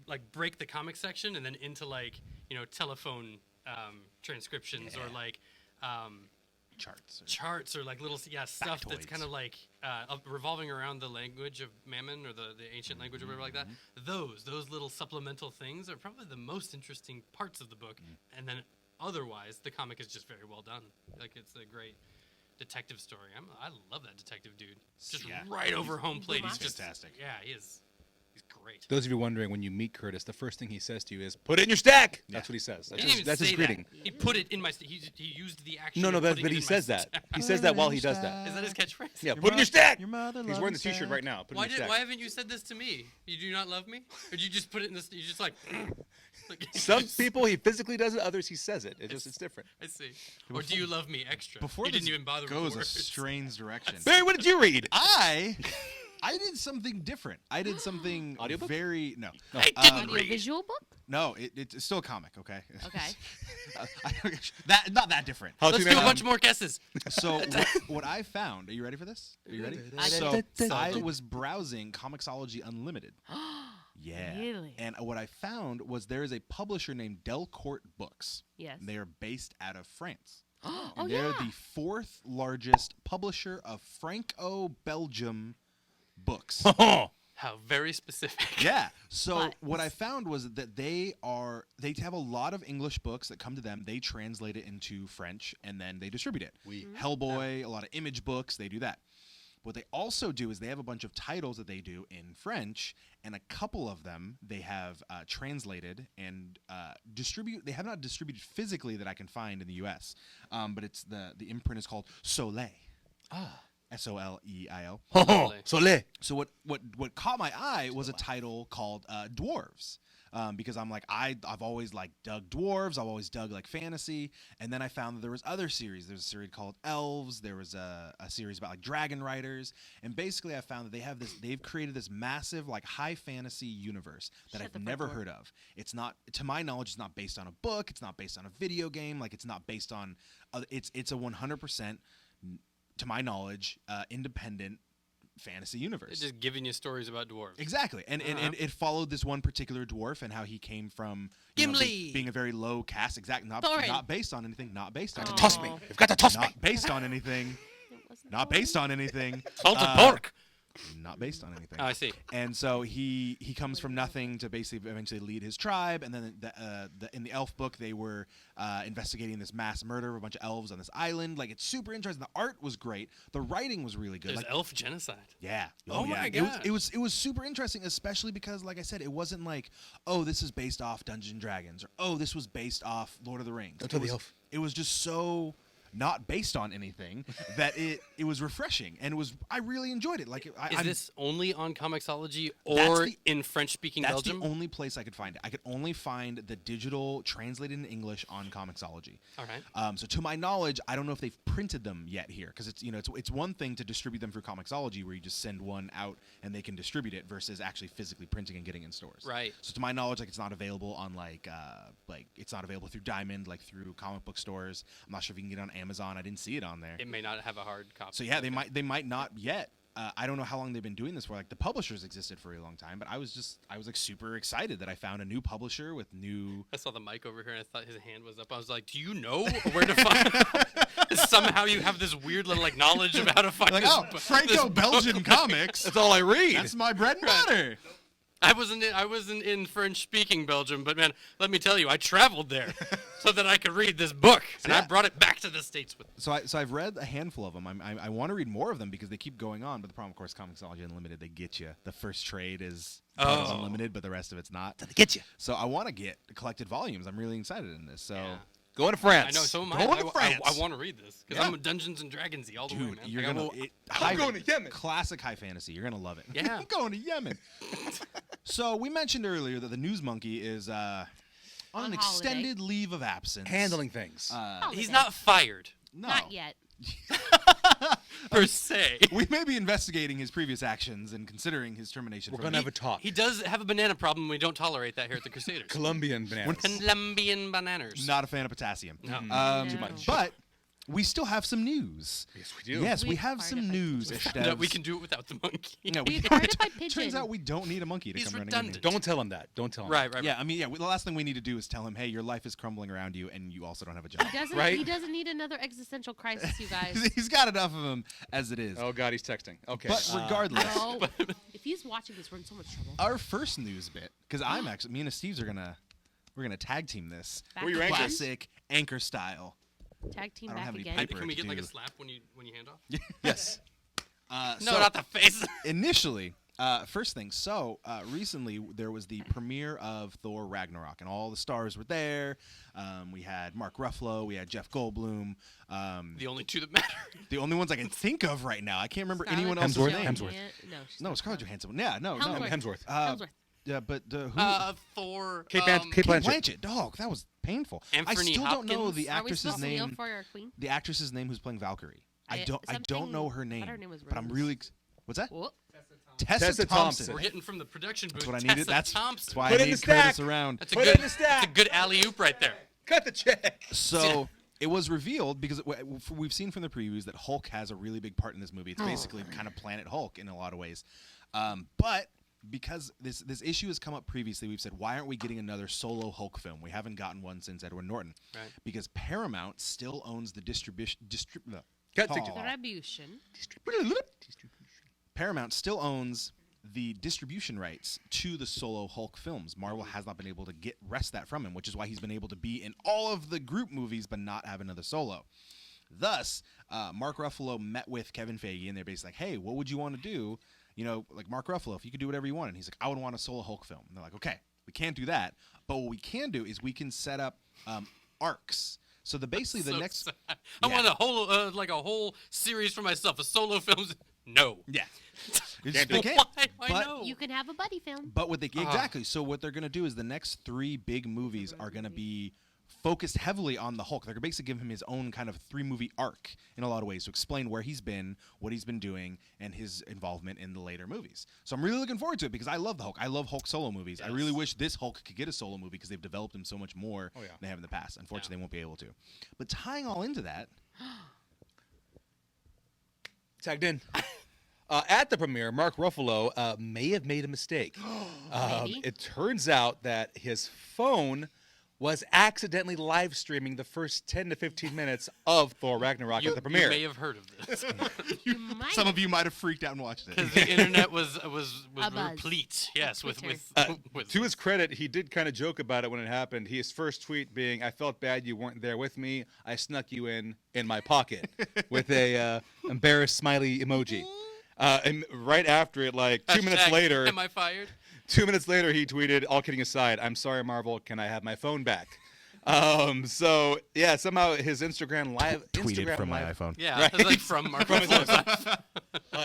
[SPEAKER 2] like break the comic section and then into like, you know, telephone transcriptions or like charts or like little stuff that's
[SPEAKER 1] Factoids.
[SPEAKER 2] kind of like revolving around the language of Mammon or the ancient language or whatever like that. Those little supplemental things are probably the most interesting parts of the book. And then otherwise, the comic is just very well done. Like it's a great detective story. I love that detective dude. Just
[SPEAKER 1] Yeah.
[SPEAKER 2] right over home plate. He's
[SPEAKER 3] He's
[SPEAKER 2] just
[SPEAKER 1] fantastic.
[SPEAKER 2] Yeah, he's great.
[SPEAKER 4] Those of you wondering, when you meet Curtis, the first thing he says to you is, "Put it in your stack."
[SPEAKER 1] Yeah.
[SPEAKER 4] That's what he says.
[SPEAKER 2] He
[SPEAKER 4] That's
[SPEAKER 2] didn't
[SPEAKER 4] his,
[SPEAKER 2] even
[SPEAKER 4] that's his
[SPEAKER 2] say
[SPEAKER 4] greeting.
[SPEAKER 2] that. He put it in my. He used the action.
[SPEAKER 4] No,
[SPEAKER 2] of
[SPEAKER 4] but
[SPEAKER 2] putting it
[SPEAKER 4] he
[SPEAKER 2] in my
[SPEAKER 4] says that.
[SPEAKER 2] stack.
[SPEAKER 4] He says that while he does that.
[SPEAKER 2] Is that his catchphrase?
[SPEAKER 4] Yeah,
[SPEAKER 1] Your
[SPEAKER 4] put it in your
[SPEAKER 1] mo-
[SPEAKER 4] stack.
[SPEAKER 1] your mother
[SPEAKER 4] He's wearing the
[SPEAKER 1] loves
[SPEAKER 4] T-shirt
[SPEAKER 1] stack.
[SPEAKER 4] right now. Put it
[SPEAKER 2] Why
[SPEAKER 4] in your stack.
[SPEAKER 2] why haven't you said this to me? You do not love me, or did you just put it in this? You just like. like
[SPEAKER 4] Some people he physically does it. Others he says it. It's different.
[SPEAKER 2] I see. Or do you love me extra?
[SPEAKER 1] Before
[SPEAKER 2] you
[SPEAKER 1] this
[SPEAKER 2] didn't even bother with
[SPEAKER 1] goes
[SPEAKER 2] the
[SPEAKER 1] a
[SPEAKER 2] words.
[SPEAKER 1] strange direction.
[SPEAKER 4] Barry, what did you read?
[SPEAKER 1] I I did something different. I did something
[SPEAKER 4] Audiobook?
[SPEAKER 1] very no.
[SPEAKER 2] I didn't
[SPEAKER 3] Audio
[SPEAKER 2] read.
[SPEAKER 3] visual book?
[SPEAKER 1] No, it's still a comic. Okay.
[SPEAKER 3] Okay.
[SPEAKER 1] That not that different.
[SPEAKER 4] How
[SPEAKER 2] Let's
[SPEAKER 4] to
[SPEAKER 2] do a
[SPEAKER 4] Man
[SPEAKER 2] bunch more guesses.
[SPEAKER 1] So what I found? Are you ready for this? Are you ready?
[SPEAKER 3] I
[SPEAKER 1] So
[SPEAKER 3] did.
[SPEAKER 1] I was browsing Comixology Unlimited. Yeah.
[SPEAKER 3] Really?
[SPEAKER 1] And what I found was there is a publisher named Delcourt Books.
[SPEAKER 3] Yes.
[SPEAKER 1] They are based out of France.
[SPEAKER 3] Oh,
[SPEAKER 1] And
[SPEAKER 3] yeah.
[SPEAKER 1] they're the fourth largest publisher of Franco-Belgium books.
[SPEAKER 2] How very specific.
[SPEAKER 1] Yeah. So
[SPEAKER 3] But-
[SPEAKER 1] what I found was that they have a lot of English books that come to them. They translate it into French and then they distribute it. Hellboy, a lot of image books, they do that. What they also do is they have a bunch of titles that they do in French, and a couple of them they have translated and distribute. They have not distributed physically that I can find in the U.S., but it's the imprint is called Soleil. Soleil.
[SPEAKER 4] Soleil.
[SPEAKER 1] So what caught my eye was a title called Dwarves. Because I'm like I've always like dug dwarves, I've always dug like fantasy, and then I found that there was other series. There's a series called Elves. There was a series about like dragon riders, and basically I found that they've created this massive like high fantasy universe that
[SPEAKER 3] Shut the
[SPEAKER 1] I've
[SPEAKER 3] front
[SPEAKER 1] never
[SPEAKER 3] door.
[SPEAKER 1] heard of. It's not, to my knowledge, it's not based on a book. It's not based on a video game. Like it's not based on. It's a 100%, to my knowledge, independent fantasy universe.
[SPEAKER 2] It's just giving you stories about dwarves.
[SPEAKER 1] Exactly, and it followed this one particular dwarf and how he came from
[SPEAKER 2] Gimli!
[SPEAKER 1] being a very low caste. Exactly, not
[SPEAKER 3] Thorin.
[SPEAKER 1] based on anything. Not based on
[SPEAKER 3] Oh.
[SPEAKER 1] anything.
[SPEAKER 4] Toss me. You've got to toss me.
[SPEAKER 1] Not based on anything.
[SPEAKER 3] It wasn't
[SPEAKER 1] Not
[SPEAKER 3] Thorin.
[SPEAKER 1] based on anything.
[SPEAKER 2] Salted
[SPEAKER 1] Uh,
[SPEAKER 2] pork.
[SPEAKER 1] Not based on anything.
[SPEAKER 2] Oh, I see.
[SPEAKER 1] And so he comes from nothing to basically eventually lead his tribe. And then in the elf book, they were investigating this mass murder of a bunch of elves on this island. Like, it's super interesting. The art was great. The writing was really good.
[SPEAKER 2] There's
[SPEAKER 1] Like,
[SPEAKER 2] elf genocide.
[SPEAKER 1] yeah.
[SPEAKER 2] Oh
[SPEAKER 1] yeah.
[SPEAKER 2] my
[SPEAKER 1] It was,
[SPEAKER 2] God.
[SPEAKER 1] it was super interesting, especially because, like I said, it wasn't like, oh, this is based off Dungeons and Dragons, or oh, this was based off Lord of the Rings.
[SPEAKER 4] Don't tell the elf.
[SPEAKER 1] It was just so not based on anything that it was refreshing, and I really enjoyed it. Like,
[SPEAKER 2] Is this only on Comixology
[SPEAKER 1] That's
[SPEAKER 2] or
[SPEAKER 1] the-
[SPEAKER 2] in French-speaking
[SPEAKER 1] that's
[SPEAKER 2] Belgium?
[SPEAKER 1] the only place I could find it. I could only find the digital translated in English on Comixology.
[SPEAKER 2] All right.
[SPEAKER 1] So to my knowledge, I don't know if they've printed them yet here, because it's one thing to distribute them through Comixology where you just send one out and they can distribute it versus actually physically printing and getting in stores.
[SPEAKER 2] Right.
[SPEAKER 1] So to my knowledge, like, it's not available on like it's not available through Diamond, like through comic book stores. I'm not sure if you can get it on Amazon. I didn't see it on there.
[SPEAKER 2] It may not have a hard copy.
[SPEAKER 1] So yeah,
[SPEAKER 2] Okay.
[SPEAKER 1] they might not yet. I don't know how long they've been doing this for. Like, the publishers existed for a long time, but I was like super excited that I found a new publisher with new.
[SPEAKER 2] I saw the mic over here and I thought his hand was up. I was like, "Do you know where to find?" Somehow you have this weird little like knowledge of how to find.
[SPEAKER 1] Like,
[SPEAKER 2] this
[SPEAKER 1] oh,
[SPEAKER 2] bu- this
[SPEAKER 1] Franco-Belgian
[SPEAKER 2] book.
[SPEAKER 1] comics.
[SPEAKER 4] That's all I read.
[SPEAKER 1] That's my bread and butter.
[SPEAKER 2] I wasn't in French-speaking Belgium, but man, let me tell you, I traveled there so that I could read this book, and I
[SPEAKER 1] Yeah.
[SPEAKER 2] brought it back to the States with me.
[SPEAKER 1] So I've read a handful of them. I want to read more of them because they keep going on. But the problem, of course, Comixology Unlimited, they get you. The first trade is
[SPEAKER 2] Oh.
[SPEAKER 1] unlimited, but the rest of it's not.
[SPEAKER 4] Get you.
[SPEAKER 1] So I want to get collected volumes. I'm really excited in this. So.
[SPEAKER 2] Yeah.
[SPEAKER 4] Going to France.
[SPEAKER 2] I know, so am I.
[SPEAKER 4] Going to France.
[SPEAKER 2] I want to read this because
[SPEAKER 1] Yeah.
[SPEAKER 2] I'm a Dungeons and Dragons-y all the way,
[SPEAKER 1] Dude,
[SPEAKER 2] man.
[SPEAKER 1] you're
[SPEAKER 2] Like,
[SPEAKER 1] gonna.
[SPEAKER 4] I'm going to Yemen.
[SPEAKER 1] Classic high fantasy. You're gonna love it.
[SPEAKER 2] Yeah.
[SPEAKER 1] I'm going to Yemen. So we mentioned earlier that the News Monkey is on
[SPEAKER 3] On
[SPEAKER 1] an
[SPEAKER 3] holiday.
[SPEAKER 1] extended leave of absence.
[SPEAKER 4] Handling things.
[SPEAKER 2] He's
[SPEAKER 3] Holiday.
[SPEAKER 2] not fired
[SPEAKER 1] No.
[SPEAKER 3] Not yet.
[SPEAKER 2] per se.
[SPEAKER 1] We may be investigating his previous actions and considering his termination.
[SPEAKER 4] We're
[SPEAKER 1] from
[SPEAKER 4] going to have a talk.
[SPEAKER 2] He does have a banana problem. We don't tolerate that here at the Crusaders.
[SPEAKER 4] Colombian bananas.
[SPEAKER 2] Colombian bananas.
[SPEAKER 1] Not a fan of potassium.
[SPEAKER 2] No.
[SPEAKER 3] Too
[SPEAKER 4] much.
[SPEAKER 1] But we still have some news.
[SPEAKER 4] Yes, we do.
[SPEAKER 1] Yes, we
[SPEAKER 3] We
[SPEAKER 1] have
[SPEAKER 3] fired
[SPEAKER 1] some
[SPEAKER 3] it by
[SPEAKER 1] news.
[SPEAKER 3] pigeons.
[SPEAKER 2] No, we can do it without the monkey.
[SPEAKER 1] No,
[SPEAKER 3] We fired it by
[SPEAKER 1] Turns
[SPEAKER 3] pigeon.
[SPEAKER 1] out we don't need a monkey to
[SPEAKER 2] He's
[SPEAKER 1] come running
[SPEAKER 2] redundant.
[SPEAKER 1] in.
[SPEAKER 4] Don't tell him that. Don't tell him.
[SPEAKER 2] Right, right.
[SPEAKER 1] Yeah, I mean, the last thing we need to do is tell him, hey, your life is crumbling around you, and you also don't have a job.
[SPEAKER 4] Right?
[SPEAKER 3] He doesn't need another existential crisis, you guys.
[SPEAKER 1] He's got enough of them as it is.
[SPEAKER 4] Oh, God, he's texting. Okay.
[SPEAKER 1] But regardless,
[SPEAKER 3] No. If he's watching this, we're in so much trouble.
[SPEAKER 1] our first news bit, because me and Steve's we're gonna tag team this
[SPEAKER 3] Back
[SPEAKER 4] Were you
[SPEAKER 3] again?
[SPEAKER 4] anxious?
[SPEAKER 1] classic anchor style.
[SPEAKER 3] Tag team
[SPEAKER 1] I don't
[SPEAKER 3] back
[SPEAKER 1] have any
[SPEAKER 3] again.
[SPEAKER 1] paper.
[SPEAKER 2] Can we get like a
[SPEAKER 1] do.
[SPEAKER 2] slap when you hand off?
[SPEAKER 4] yes.
[SPEAKER 2] No,
[SPEAKER 1] So
[SPEAKER 2] not the face.
[SPEAKER 1] initially, first thing. So recently there was the premiere of Thor Ragnarok, and all the stars were there. We had Mark Ruffalo, we had Jeff Goldblum.
[SPEAKER 2] The only two that matter.
[SPEAKER 1] The only ones I can think of right now. I can't remember
[SPEAKER 3] Scarlett
[SPEAKER 1] anyone else's
[SPEAKER 4] Hemsworth.
[SPEAKER 1] name.
[SPEAKER 4] Hemsworth.
[SPEAKER 3] No, she's
[SPEAKER 1] No,
[SPEAKER 3] not
[SPEAKER 1] Scarlett
[SPEAKER 3] Scarlett.
[SPEAKER 1] Johansson. Yeah, no,
[SPEAKER 3] Hemsworth.
[SPEAKER 4] Hemsworth.
[SPEAKER 3] Hemsworth.
[SPEAKER 1] Yeah, but who?
[SPEAKER 2] Thor.
[SPEAKER 4] Kate
[SPEAKER 2] um,
[SPEAKER 4] Kate
[SPEAKER 1] Kate
[SPEAKER 4] Blanchett.
[SPEAKER 1] Blanchett. Dog, that was painful. I
[SPEAKER 2] Anthony
[SPEAKER 1] still don't know
[SPEAKER 2] Hopkins.
[SPEAKER 1] the
[SPEAKER 3] Are we
[SPEAKER 1] actress's
[SPEAKER 3] supposed to kneel
[SPEAKER 1] name.
[SPEAKER 3] for our queen?
[SPEAKER 1] The actress's name who's playing Valkyrie. I don't
[SPEAKER 3] something-
[SPEAKER 1] know her
[SPEAKER 3] I
[SPEAKER 1] name.
[SPEAKER 3] thought her name was
[SPEAKER 1] But I'm
[SPEAKER 3] Rose.
[SPEAKER 1] really. What's that?
[SPEAKER 3] Whoop.
[SPEAKER 1] Tessa Thompson.
[SPEAKER 2] We're getting from the production booth.
[SPEAKER 1] That's what I
[SPEAKER 2] Tessa
[SPEAKER 1] needed. That's
[SPEAKER 2] Thompson.
[SPEAKER 1] why
[SPEAKER 4] Put
[SPEAKER 1] I
[SPEAKER 4] it in
[SPEAKER 1] made
[SPEAKER 4] the
[SPEAKER 1] Curtis
[SPEAKER 4] stack.
[SPEAKER 1] around.
[SPEAKER 2] That's a
[SPEAKER 4] Put it
[SPEAKER 2] good.
[SPEAKER 4] in the stack.
[SPEAKER 2] That's a good alley oop right there.
[SPEAKER 4] Cut the check.
[SPEAKER 1] So it was revealed because we've seen from the previews that Hulk has a really big part in this movie. It's basically kind of Planet Hulk in a lot of ways. But because this issue has come up previously, we've said, why aren't we getting another solo Hulk film? We haven't gotten one since Edward Norton.
[SPEAKER 2] Right.
[SPEAKER 1] Because Paramount still owns the distribution.
[SPEAKER 3] Distribution.
[SPEAKER 1] Paramount still owns the distribution rights to the solo Hulk films. Marvel has not been able to wrest that from him, which is why he's been able to be in all of the group movies but not have another solo. Thus, Mark Ruffalo met with Kevin Feige, and they're basically like, hey, what would you want to do? You know, like Mark Ruffalo, if you could do whatever you want. And he's like, I would want a solo Hulk film. And they're like, okay, we can't do that. But what we can do is we can set up arcs. So basically the
[SPEAKER 2] So
[SPEAKER 1] next...
[SPEAKER 2] sad. I want a whole series for myself. A solo film. No.
[SPEAKER 1] Yeah.
[SPEAKER 4] Can't do
[SPEAKER 1] They
[SPEAKER 4] it.
[SPEAKER 1] can't.
[SPEAKER 2] Why
[SPEAKER 1] But-
[SPEAKER 2] no?
[SPEAKER 3] You can have a buddy film.
[SPEAKER 1] But what they exactly, so what they're going to do is the next 3 big movies are going to be focused heavily on the Hulk. They're going to basically give him his own kind of 3-movie arc in a lot of ways to explain where he's been, what he's been doing, and his involvement in the later movies. So I'm really looking forward to it because I love the Hulk. I love Hulk solo movies. I really wish this Hulk could get a solo movie because they've developed him so much more than they have in the past. Unfortunately, they won't be able to. But tying all into that,
[SPEAKER 4] Tagged in. At the premiere, Mark Ruffalo may have made a mistake.
[SPEAKER 3] Maybe.
[SPEAKER 4] It turns out that his phone was accidentally live streaming the first 10 to 15 minutes of Thor Ragnarok at the premiere.
[SPEAKER 2] You may have heard of this
[SPEAKER 3] Might.
[SPEAKER 1] some of you might have freaked out and watched it.
[SPEAKER 2] because the internet was
[SPEAKER 3] A buzz.
[SPEAKER 2] replete. Yes, with
[SPEAKER 3] Twitter.
[SPEAKER 4] To his credit, he did kind of joke about it when it happened. His first tweet being, I felt bad you weren't there with me. I snuck you in my pocket with a embarrassed smiley emoji. And right after it, like 2 minutes
[SPEAKER 2] Hashtag,
[SPEAKER 4] later,
[SPEAKER 2] Am I fired?
[SPEAKER 4] 2 minutes later, he tweeted, all kidding aside, I'm sorry, Marvel, can I have my phone back? So, yeah, somehow his Instagram Live...
[SPEAKER 1] Tweeted from my
[SPEAKER 4] Live,
[SPEAKER 1] iPhone.
[SPEAKER 2] Yeah,
[SPEAKER 4] Right.
[SPEAKER 2] it's like from Mark
[SPEAKER 4] From his
[SPEAKER 2] Ruffalo's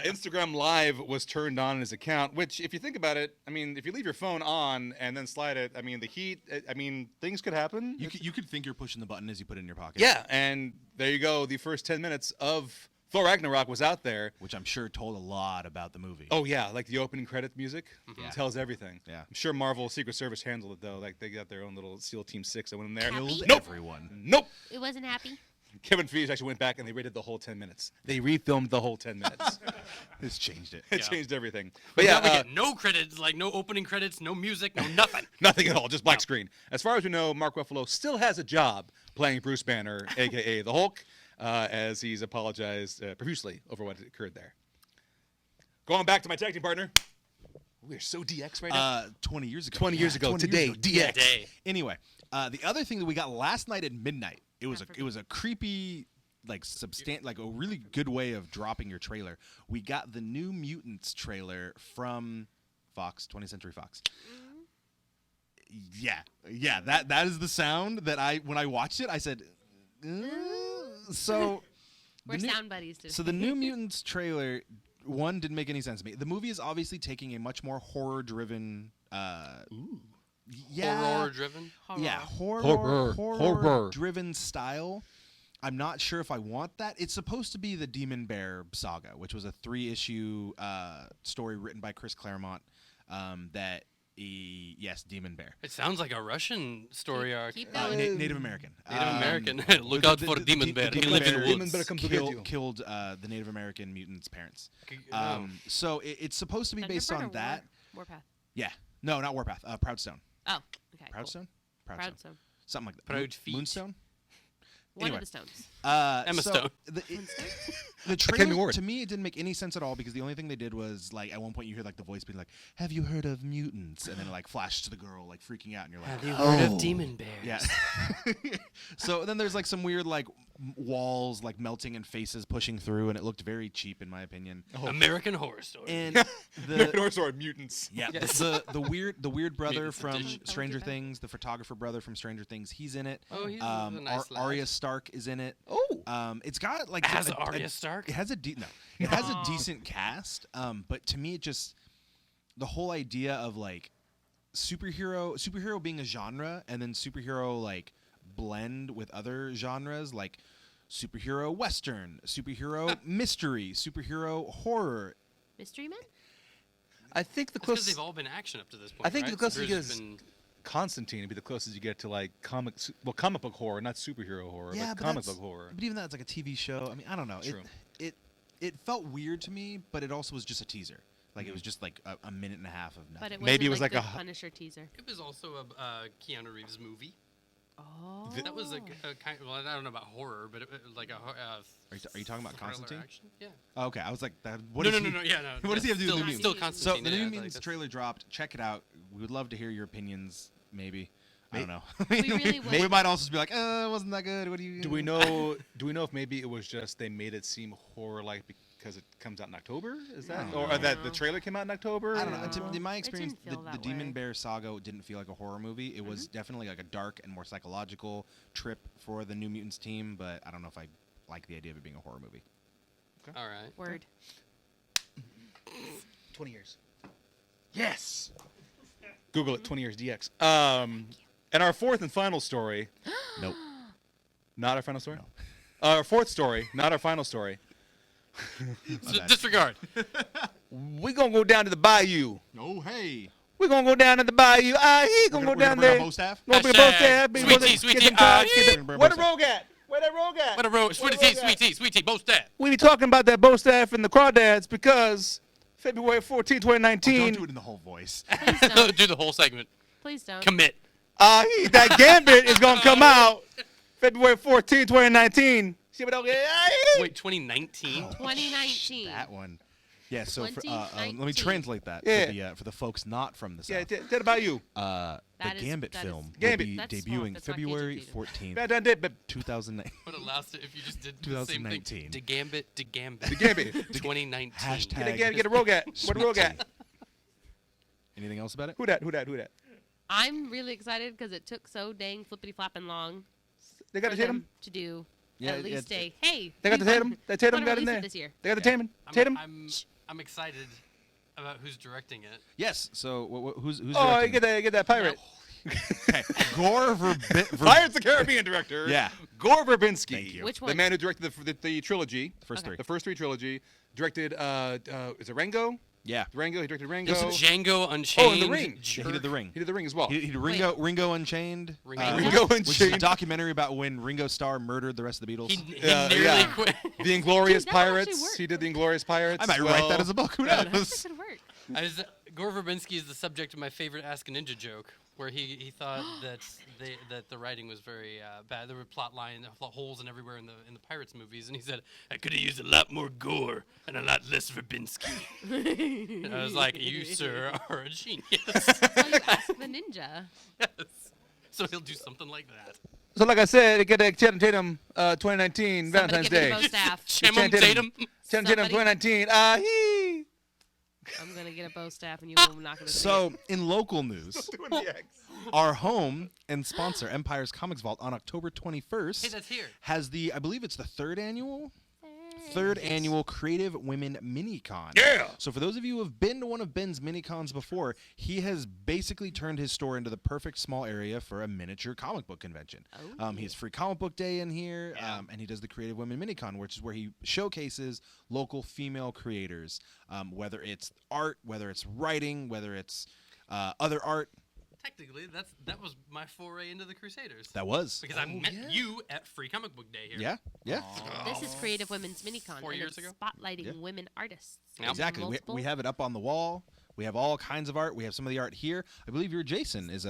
[SPEAKER 4] Instagram Live was turned on his account, which, if you think about it, I mean, if you leave your phone on and then slide it, I mean, the heat, I mean, things could happen.
[SPEAKER 1] You could think you're pushing the button as you put it in your pocket.
[SPEAKER 4] Yeah, and there you go. The first 10 minutes of Thor Ragnarok was out there.
[SPEAKER 1] Which I'm sure told a lot about the movie.
[SPEAKER 4] Oh, yeah, like the opening credits music tells everything.
[SPEAKER 1] Yeah.
[SPEAKER 4] I'm sure Marvel Secret Service handled it, though. Like, they got their own little SEAL Team 6 that went in there.
[SPEAKER 3] Happy?
[SPEAKER 1] Killed
[SPEAKER 4] Nope.
[SPEAKER 1] everyone.
[SPEAKER 4] Nope.
[SPEAKER 3] It wasn't happy.
[SPEAKER 4] Kevin Feige actually went back and they rated the whole 10 minutes. They refilmed the whole 10 minutes.
[SPEAKER 1] This changed it.
[SPEAKER 4] It
[SPEAKER 2] Yeah.
[SPEAKER 4] changed everything.
[SPEAKER 2] But
[SPEAKER 4] But yeah,
[SPEAKER 2] we get no credits, like no opening credits, no music, no nothing.
[SPEAKER 4] nothing at all, just black screen. As far as we know, Mark Ruffalo still has a job playing Bruce Banner, a.k.a. the Hulk, as he's apologized profusely over what occurred there. Going back to my tag team partner. We're so DX right now.
[SPEAKER 1] 20 years ago.
[SPEAKER 4] 20 years ago, today, DX.
[SPEAKER 2] Day.
[SPEAKER 1] Anyway, the other thing that we got last night at midnight, it was a creepy, like like a really good way of dropping your trailer. We got the New Mutants trailer from Fox, 20th Century Fox. Yeah, that is the sound that when I watched it, I said, so.
[SPEAKER 3] We're
[SPEAKER 1] the new-
[SPEAKER 3] sound buddies today.
[SPEAKER 1] So the New Mutants trailer, one, didn't make any sense to me. The movie is obviously taking a much more horror-driven. Yeah,
[SPEAKER 2] Horror-driven.
[SPEAKER 1] yeah,
[SPEAKER 4] Horror.
[SPEAKER 1] horror-driven style. I'm not sure if I want that. It's supposed to be the Demon Bear saga, which was a 3-issue story written by Chris Claremont. Yes, Demon Bear.
[SPEAKER 2] It sounds like a Russian story arc.
[SPEAKER 3] Keep going.
[SPEAKER 1] Native American.
[SPEAKER 2] Native American. Look out for Demon Bear. He lives in the
[SPEAKER 4] Demon
[SPEAKER 2] woods.
[SPEAKER 4] Bear come to get you.
[SPEAKER 1] Killed the Native American mutants' parents.
[SPEAKER 2] Oh.
[SPEAKER 1] So it's supposed to be based
[SPEAKER 3] Thunderbird
[SPEAKER 1] on
[SPEAKER 3] or
[SPEAKER 1] that.
[SPEAKER 3] Warpath.
[SPEAKER 1] Yeah. No, not Warpath. Proudstone.
[SPEAKER 3] Oh, okay. cool.
[SPEAKER 1] Proudstone?
[SPEAKER 3] Proudstone.
[SPEAKER 1] Something like that.
[SPEAKER 2] Proud feet.
[SPEAKER 1] Moonstone?
[SPEAKER 3] One
[SPEAKER 1] Anyway.
[SPEAKER 3] of the stones.
[SPEAKER 2] Emma
[SPEAKER 1] so
[SPEAKER 2] Stone.
[SPEAKER 1] The
[SPEAKER 4] Academy
[SPEAKER 1] trailer,
[SPEAKER 4] Award.
[SPEAKER 1] to me, it didn't make any sense at all because the only thing they did was, like, at one point you hear, like, the voice being like, have you heard of mutants? And then it, like, flashed to the girl, like, freaking out. And you're like,
[SPEAKER 2] Have you heard of Demon Bears?
[SPEAKER 1] yeah. So then there's, like, some weird, like, walls, like, melting and faces pushing through, and it looked very cheap, in my opinion.
[SPEAKER 2] American Horror Story.
[SPEAKER 1] And
[SPEAKER 4] American
[SPEAKER 1] the...
[SPEAKER 4] Horror Story mutants.
[SPEAKER 1] Yeah, the weird brother
[SPEAKER 2] Mutants
[SPEAKER 1] from
[SPEAKER 2] edition.
[SPEAKER 1] Stranger
[SPEAKER 3] I would do that.
[SPEAKER 1] Things, the photographer brother from Stranger Things, he's in it.
[SPEAKER 2] Oh, he's a nice lad.
[SPEAKER 1] Arya Stark is in it.
[SPEAKER 4] Oh.
[SPEAKER 1] It's got like
[SPEAKER 2] As
[SPEAKER 1] a-
[SPEAKER 2] Arya Stark?
[SPEAKER 1] It has a it has a decent cast. But to me, it just the whole idea of like superhero being a genre and then superhero like blend with other genres like superhero western, superhero mystery, superhero horror.
[SPEAKER 3] Mystery Men?
[SPEAKER 4] I think the
[SPEAKER 2] Because
[SPEAKER 4] closest
[SPEAKER 2] they've all been action up to this point.
[SPEAKER 4] I think
[SPEAKER 2] right?
[SPEAKER 4] the closest you
[SPEAKER 2] There's
[SPEAKER 4] get is
[SPEAKER 2] been-
[SPEAKER 4] Constantine would be the closest you get to like comic book horror, not superhero horror,
[SPEAKER 1] Yeah,
[SPEAKER 4] but
[SPEAKER 1] but
[SPEAKER 4] comic
[SPEAKER 1] that's-
[SPEAKER 4] book horror.
[SPEAKER 1] But even that's like a TV show. I mean, I don't know.
[SPEAKER 4] True.
[SPEAKER 1] It felt weird to me, but it also was just a teaser. Like it was just like a minute and a half of nothing.
[SPEAKER 3] But it wasn't
[SPEAKER 4] Maybe it was like
[SPEAKER 3] the
[SPEAKER 4] a-
[SPEAKER 3] Punisher teaser.
[SPEAKER 2] It was also a Keanu Reeves movie.
[SPEAKER 3] Oh.
[SPEAKER 2] That was a kind. Well, I don't know about horror, but it was like a.
[SPEAKER 1] Are you talking about
[SPEAKER 2] thriller
[SPEAKER 1] Constantine?
[SPEAKER 2] Action? Yeah.
[SPEAKER 1] Oh, okay, I was like, that. What
[SPEAKER 2] No,
[SPEAKER 1] is
[SPEAKER 2] no,
[SPEAKER 1] he-
[SPEAKER 2] no, yeah, no.
[SPEAKER 1] What does he have to do with
[SPEAKER 2] still,
[SPEAKER 1] the New
[SPEAKER 2] Still
[SPEAKER 1] Mutants?
[SPEAKER 2] Constantine.
[SPEAKER 1] So the
[SPEAKER 2] yeah,
[SPEAKER 1] New
[SPEAKER 2] like,
[SPEAKER 1] Mutants
[SPEAKER 2] that's-
[SPEAKER 1] trailer dropped. Check it out. We would love to hear your opinions. Maybe. I don't know.
[SPEAKER 3] We really would.
[SPEAKER 1] We might also just be like, wasn't that good? What do you?
[SPEAKER 4] Do we know? Do we know if maybe it was just they made it seem horror-like because it comes out in October? Is that,
[SPEAKER 1] I don't
[SPEAKER 4] or
[SPEAKER 1] know.
[SPEAKER 4] that the trailer came out in October?
[SPEAKER 1] I don't know.
[SPEAKER 3] No.
[SPEAKER 1] In my
[SPEAKER 3] It
[SPEAKER 1] experience,
[SPEAKER 3] didn't feel
[SPEAKER 1] the
[SPEAKER 3] that
[SPEAKER 1] Demon
[SPEAKER 3] way.
[SPEAKER 1] Bear saga didn't feel like a horror movie. It was definitely like a dark and more psychological trip for the New Mutants team. But I don't know if I like the idea of it being a horror movie.
[SPEAKER 2] All right.
[SPEAKER 3] Word.
[SPEAKER 4] 20 years. Yes. Google it. 20 years DX. And our fourth and final story.
[SPEAKER 1] Nope.
[SPEAKER 4] Not our final story. Our fourth story. Not our final story.
[SPEAKER 1] bad.
[SPEAKER 2] Disregard.
[SPEAKER 4] We're gonna go down to the bayou.
[SPEAKER 1] Oh, hey.
[SPEAKER 4] We're gonna go down to the bayou. He gonna go down there.
[SPEAKER 1] Bow staff?
[SPEAKER 4] Gonna bring a bow
[SPEAKER 2] Hashtag
[SPEAKER 4] staff. Be
[SPEAKER 2] sweetie,
[SPEAKER 4] able to get
[SPEAKER 2] sweetie,
[SPEAKER 4] some cards,
[SPEAKER 2] aye.
[SPEAKER 4] get the- Where the rogue at? Where that rogue at?
[SPEAKER 2] What a road.
[SPEAKER 4] Where the
[SPEAKER 2] Sweetie,
[SPEAKER 4] rogue at?
[SPEAKER 2] sweetie, boast that.
[SPEAKER 4] We be talking about that bow staff and the crawdads because February 14,
[SPEAKER 1] Don't
[SPEAKER 4] 2019.
[SPEAKER 1] do it in the whole voice.
[SPEAKER 3] Please don't.
[SPEAKER 2] Do the whole segment.
[SPEAKER 3] Please don't.
[SPEAKER 2] Commit.
[SPEAKER 4] That Gambit is gonna come out February 14, 2019. See what
[SPEAKER 2] Wait, 2019?
[SPEAKER 3] 2019.
[SPEAKER 1] That one. Yeah, so let me
[SPEAKER 3] 2019.
[SPEAKER 1] translate that
[SPEAKER 4] Yeah.
[SPEAKER 1] for the folks not from the
[SPEAKER 4] Yeah,
[SPEAKER 1] South.
[SPEAKER 4] tell about you.
[SPEAKER 1] The
[SPEAKER 3] That is-
[SPEAKER 1] Gambit
[SPEAKER 3] that is-
[SPEAKER 1] film will
[SPEAKER 4] Gambit.
[SPEAKER 1] be
[SPEAKER 3] That's
[SPEAKER 1] debuting
[SPEAKER 3] small. That's not
[SPEAKER 1] February
[SPEAKER 3] PG-13.
[SPEAKER 1] 14th,
[SPEAKER 4] Bad done did, but
[SPEAKER 1] 2009.
[SPEAKER 2] What a last if you just did the same thing.
[SPEAKER 1] 2019.
[SPEAKER 2] De Gambit, De Gambit.
[SPEAKER 4] the Gambit.
[SPEAKER 2] 2019.
[SPEAKER 1] Hashtag-
[SPEAKER 4] Get a rogue at. Where the rogue at?
[SPEAKER 1] Anything else about it?
[SPEAKER 4] Who that?
[SPEAKER 3] I'm really excited because it took so dang flippity flopping long
[SPEAKER 4] They got
[SPEAKER 3] for
[SPEAKER 4] the Tatum.
[SPEAKER 3] them to do
[SPEAKER 1] Yeah,
[SPEAKER 3] at least a hey.
[SPEAKER 4] They got the
[SPEAKER 3] we
[SPEAKER 4] Tatum.
[SPEAKER 3] want-
[SPEAKER 4] The Tatum
[SPEAKER 3] wanna
[SPEAKER 4] got in
[SPEAKER 3] release it
[SPEAKER 4] there.
[SPEAKER 3] this year.
[SPEAKER 4] They got the Tatum. Tatum.
[SPEAKER 2] I'm excited about who's directing it.
[SPEAKER 1] Yes. So who's
[SPEAKER 4] Oh,
[SPEAKER 1] directing?
[SPEAKER 4] get that pirate.
[SPEAKER 1] Okay. Gore
[SPEAKER 4] Pirates of the Caribbean director.
[SPEAKER 1] Yeah.
[SPEAKER 4] Gore Verbinski.
[SPEAKER 1] Thank you.
[SPEAKER 3] Which
[SPEAKER 4] The
[SPEAKER 3] one?
[SPEAKER 4] man who directed the trilogy.
[SPEAKER 1] The first
[SPEAKER 3] Okay.
[SPEAKER 1] three.
[SPEAKER 4] The first three trilogy. Directed. Is it Rango?
[SPEAKER 1] Yeah.
[SPEAKER 4] Rango. He directed Rango.
[SPEAKER 2] This is Django
[SPEAKER 4] Oh,
[SPEAKER 2] Unchained.
[SPEAKER 4] and The Ring.
[SPEAKER 1] Yeah, he did the Ring.
[SPEAKER 4] He did the Ring as well.
[SPEAKER 1] He did Ringo Unchained.
[SPEAKER 2] Ringo.
[SPEAKER 4] Ringo
[SPEAKER 1] Which is a
[SPEAKER 4] Unchained.
[SPEAKER 1] documentary about when Ringo Starr murdered the rest of the Beatles.
[SPEAKER 2] He nearly
[SPEAKER 4] yeah.
[SPEAKER 2] quit.
[SPEAKER 4] The Inglorious
[SPEAKER 3] Dude, that would actually
[SPEAKER 4] Pirates.
[SPEAKER 3] work.
[SPEAKER 4] He did the Inglorious Pirates.
[SPEAKER 1] I might
[SPEAKER 4] as
[SPEAKER 1] write
[SPEAKER 4] well.
[SPEAKER 1] that as a book. Who
[SPEAKER 3] That
[SPEAKER 1] knows?
[SPEAKER 3] could work.
[SPEAKER 2] Gore Verbinski is the subject of my favorite Ask a Ninja joke, where he thought that the writing was very bad. There were plot holes and everywhere in the Pirates movies, and he said I could have used a lot more gore and a lot less Verbinski. And I was like, you sir are a genius.
[SPEAKER 3] Well, you asked the ninja.
[SPEAKER 2] Yes. So he'll do something like that.
[SPEAKER 4] So like I said, they get a Channing Tatum 2019
[SPEAKER 3] Somebody
[SPEAKER 4] Valentine's
[SPEAKER 3] give me the
[SPEAKER 4] Day.
[SPEAKER 3] bow staff.
[SPEAKER 2] Channing
[SPEAKER 4] Tatum.
[SPEAKER 2] Tatum.
[SPEAKER 4] Channing Tatum
[SPEAKER 3] Somebody-
[SPEAKER 4] 2019.
[SPEAKER 3] I'm gonna get a bow staff, and you will not gonna see
[SPEAKER 1] So,
[SPEAKER 3] it.
[SPEAKER 1] in local news, our home and sponsor, Empire's Comics Vault, on October 21st,
[SPEAKER 2] Hey, that's here.
[SPEAKER 1] has I believe it's the third annual Creative Women Mini-Con.
[SPEAKER 4] Yeah.
[SPEAKER 1] So for those of you who have been to one of Ben's mini-cons before, he has basically turned his store into the perfect small area for a miniature comic book convention.
[SPEAKER 3] Oh.
[SPEAKER 1] He has free comic book day in here, and he does the Creative Women Mini-Con, which is where he showcases local female creators, whether it's art, whether it's writing, whether it's other art.
[SPEAKER 2] Technically, that was my foray into the Crusaders.
[SPEAKER 1] That was.
[SPEAKER 2] Because I met you at Free Comic Book Day here.
[SPEAKER 1] Yeah.
[SPEAKER 3] This is Creative Women's Minicon,
[SPEAKER 2] 4
[SPEAKER 3] and
[SPEAKER 2] years
[SPEAKER 3] it's
[SPEAKER 2] ago?
[SPEAKER 3] spotlighting
[SPEAKER 1] Yeah.
[SPEAKER 3] women artists.
[SPEAKER 2] Yeah.
[SPEAKER 1] Exactly.
[SPEAKER 3] Multiple.
[SPEAKER 1] We have it up on the wall. We have all kinds of art. We have some of the art here. I believe your Jason is